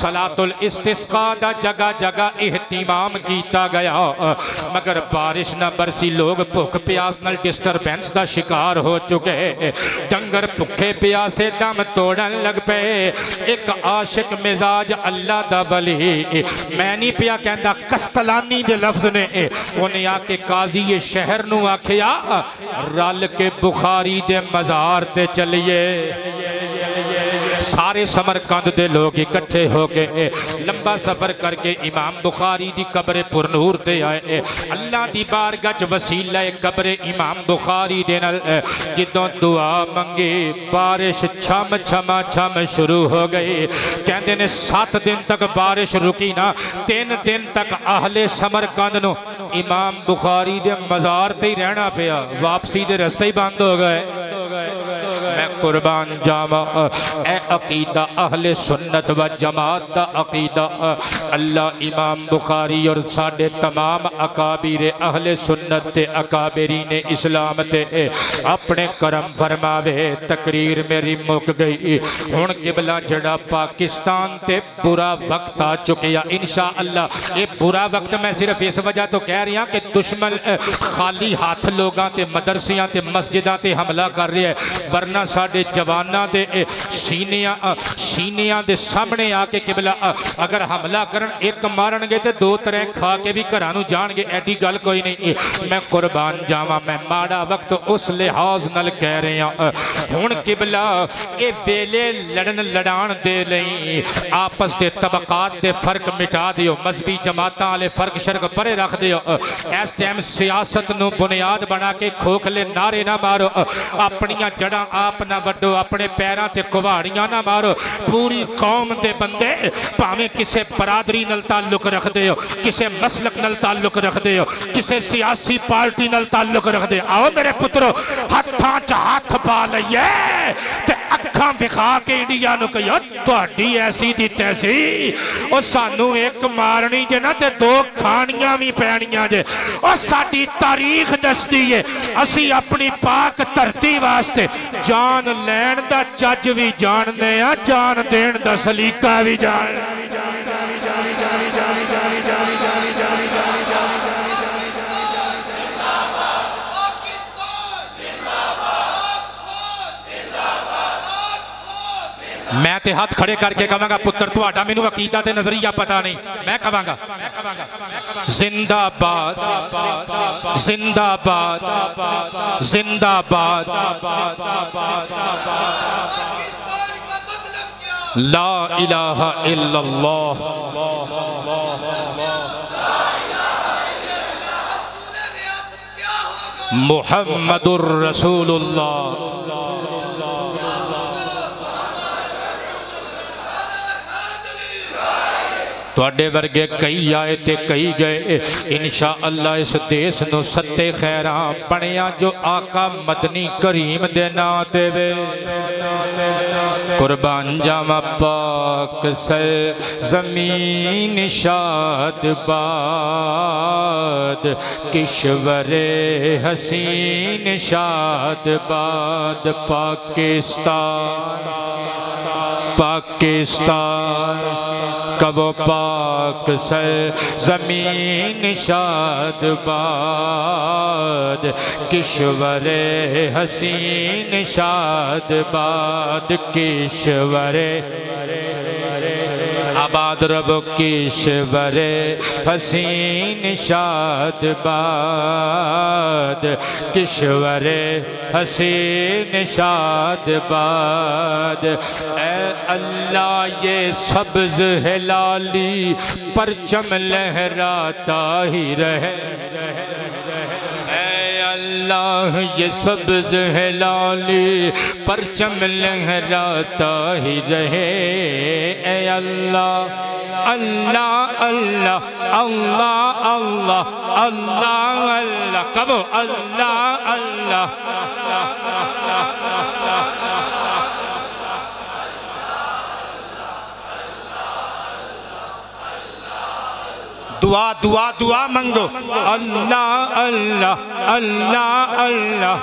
[SPEAKER 1] सलातुल इस्तिस्का दा जगह जगह एहतिमाम किया गया, मगर बारिश न बरसी। लोग भुख प्यास नाल डिस्टरबेंस का शिकार हो चुके, डंगर भुखे प्यासे दम तोड़न लग पे। एक आशिक मिजाज अल्लाह दा वली, मैं नहीं पिया कहंदा, कस्तलानी दे लफ्ज ने उन्हें आके काजी शहर नूं आखिया रल के बुखारी दे मज़ार ते चलिए। सारे समरकंद दे लोग इकट्ठे हो गए, लंबा सफर करके इमाम बुखारी दी कब्र पुरनूर ते आए। अल्लाह दी बारगाह च वसीला कब्र इमाम बुखारी दे नाल जिदों दुआ मंगे बारिश छम छमा छम शुरू हो गई। कहते ने 7 दिन तक बारिश रुकी ना, 3 दिन तक अहले समरकंद नूं इमाम बुखारी दे मज़ार ते ही रहना पिया, वापसी दे रस्ते ही बंद हो गए।
[SPEAKER 2] मैं कुर्बान जावा ए अकीदा अहले सुन्नत व जमात दा अकीदा अल्लाह इमाम बुखारी और साडे तमाम अकाबिर अहले सुन्नत ते अकाबिरीन इस्लाम ते अपने करम फरमावे। तकरीर मेरी मुक गई हुण किबला जड़ा पाकिस्तान ते बुरा वक्त आ चुकिया इंशा अल्लाह। ये बुरा वक्त मैं सिर्फ इस वजह तो कह रही हाँ कि दुश्मन खाली हाथ लोगों ते मदरसियां ते मस्जिदां ते हमला कर रहे है, वरना साडे जवानां दे सीनियां दे सामने आके किबला अगर हमला करन एक मारनगे ते दो तरह खा के भी घरां नूं जाणगे, ऐडी गल कोई नहीं। मैं कुर्बान जावां, मैं माड़ा वक्त उस लिहाज नाल कह रहा हुण किबला ये वेले लड़न लड़ाण दे लई आपस दे तबकात दे फर्क मिटा दिओ, मजहबी जमातां वाले फर्क शर्क परे रख दिओ। इस टाइम सियासत नूं बुनियाद बना के खोखले नारे ना मारो, अपनियां जड़ां आप ना वड्डो, अपने पैरां ते कुहाड़ियां ना मारो। पूरी कौम दे बंदे भावें किसे बरादरी नाल ताल्लुक रखदे हो, किसे मसलक नाल ताल्लुक रखदे हो, किसे सियासी पार्टी नाल ताल्लुक रखदे हो, आओ मेरे पुत्रो हत्थां च हत्थ पा लईए ते अखां विखा के इंडिया नूं कहियो तुहाडी ऐसी दी तैसी। ओ सानू एक मारनी जे ना ते दो खानियां भी पैणियां जे। ओ साडी तारीख दसदी है असी अपनी पाक धरती वास्ते जान लैण दा जज भी जानदे आ, जान देण दा सलीका भी जान। मैं ते हाथ खड़े करके कहांगा पुत्र तुहाडा मैनू अकीदा ते नजरिया पता नहीं, मैं कहांगा जिंदाबाद जिंदाबाद जिंदाबाद ला इलाहा इल्लल्लाह मुहम्मदुर रसूलुल्लाह। तुहाडे वर्गे कई आए ते कई गए, इंशा अल्लाह इस देश नूं सत्ते खैरां पणिया जो आका मदनी करीम दे नां देवे। कुर्बान जावा पाक से जमीन शाद बाद, किश्वरे हसीन शाद बाद। पाकिस्तान पाकिस्तान कबो पाक से जमीन शाद बाद, किश्वरे हसीन शाद बाद। किश्वरे आबाद रब किश्वरे हसीन शाद बाद, किश्वरे हसीन शाद बाद। ए अल्लाह ये सब्ज है लाली परचम लहराता ही रहे, अल्लाह ये सब्ज है लाली परचम लहराता ही रहे। ए अल्लाह अल्लाह अल्लाह अल्लाह अल्लाह अल्लाह अल्लाह कबो अल्लाह अल्लाह। दुआ दुआ दुआ मंगो अल्लाह अल्लाह अल्लाह अल्लाह।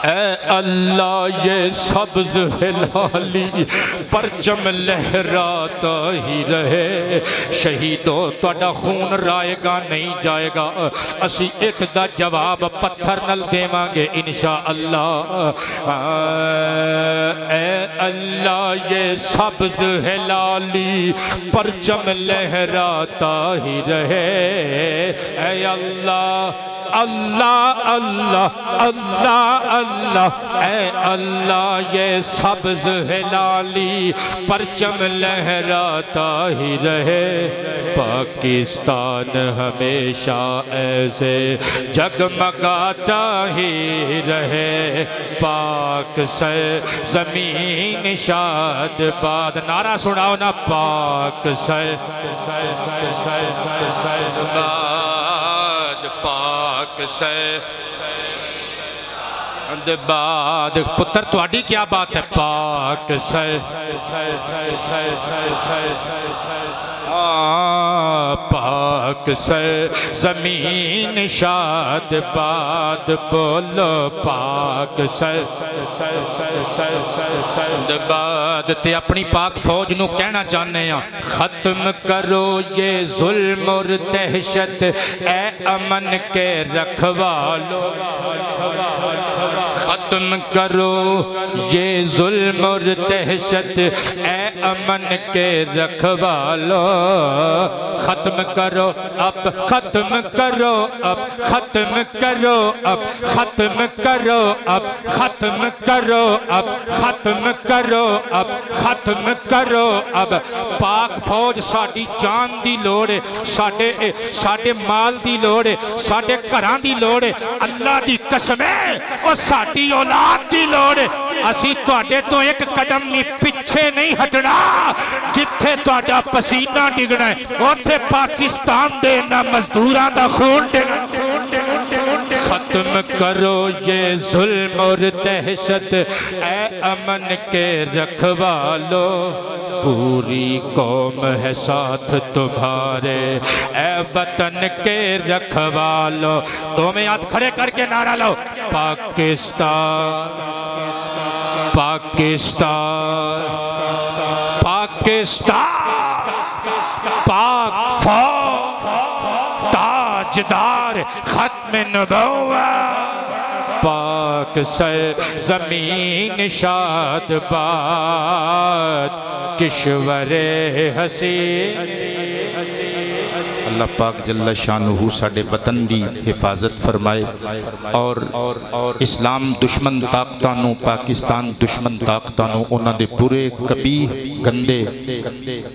[SPEAKER 2] ए अल्लाह ये सब्ज हिलाली परचम लहराता ही रहे। शहीदों तुहाडा खून राएगा नहीं जाएगा, असी एक दा जवाब पत्थर नल देवांगे इंशा अल्लाह। ए अल्लाह ये सब्ज हिलाली परचम लहराता ही रहे। ए अल्लाह अल्लाह अल्लाह अल्लाह अल्लाह। ए अल्लाह ये सब्ज हिलाली परचम लहराता ही रहे। पाकिस्तान हमेशा ऐसे जगमगाता ही रहे। पाक से जमीन शाद बाद, नारा सुनाओ ना। पाक से बाद, पाक पाक से बाद पुत्र तुहाडी क्या बात है पाक से पाक से जमीन शाद बाद बोलो पाक से बाद ते अपनी पाक फौज नू कहना चाहने खत्म करो ये जुल्म और दहशत ए अमन के रखवालो खत्म करो ये जुल्म और दहशत ए अमन के रखवालो खत्म करो अब खत्म करो अब खत्म करो अब खत्म करो अब खत्म करो अब खत्म करो अब खत्म करो अब पाक फौज साडी जान दी लोड़ है साडे माल दी लोड़ है साडे घरां दी लोड़ है अल्लाह दी कसम है और साडी औलाद दी लोड़ है असी तुहाडे तो एक कदम भी पिछे नहीं हटना जिथे तुहाडा पसीना डिगना है उत्थे पाकिस्तान दे ना मजदूरां दा खून डिगना खत्म करो ये जुल्म और दहशत ए अमन के रखवालो पूरी कौम है साथ तुम्हारे ए वतन के रखवालो दोवें हाथ खड़े करके नारा लो पाकिस्तान पाकिस्तान पाकिस्तान पाक फौज ताजदार खत्म नबुव्वत पाक से जमीन शाद बाद किश्वरे हसी अल्लाह पाक जल्ला शानुहु साडे वतन दी हिफाजत फरमाए और इस्लाम दुश्मन ताकतां नूं पाकिस्तान दुश्मन ताकतां नूं उन्हां दे बुरे कबीह गंदे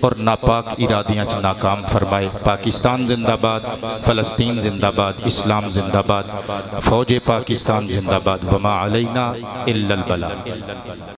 [SPEAKER 2] और नापाक इरादियां च नाकाम फरमाए। पाकिस्तान जिंदाबाद फलस्तीन जिंदाबाद इस्लाम जिंदाबाद फौज पाकिस्तान जिंदाबाद वमा अलैना इल्लल बला।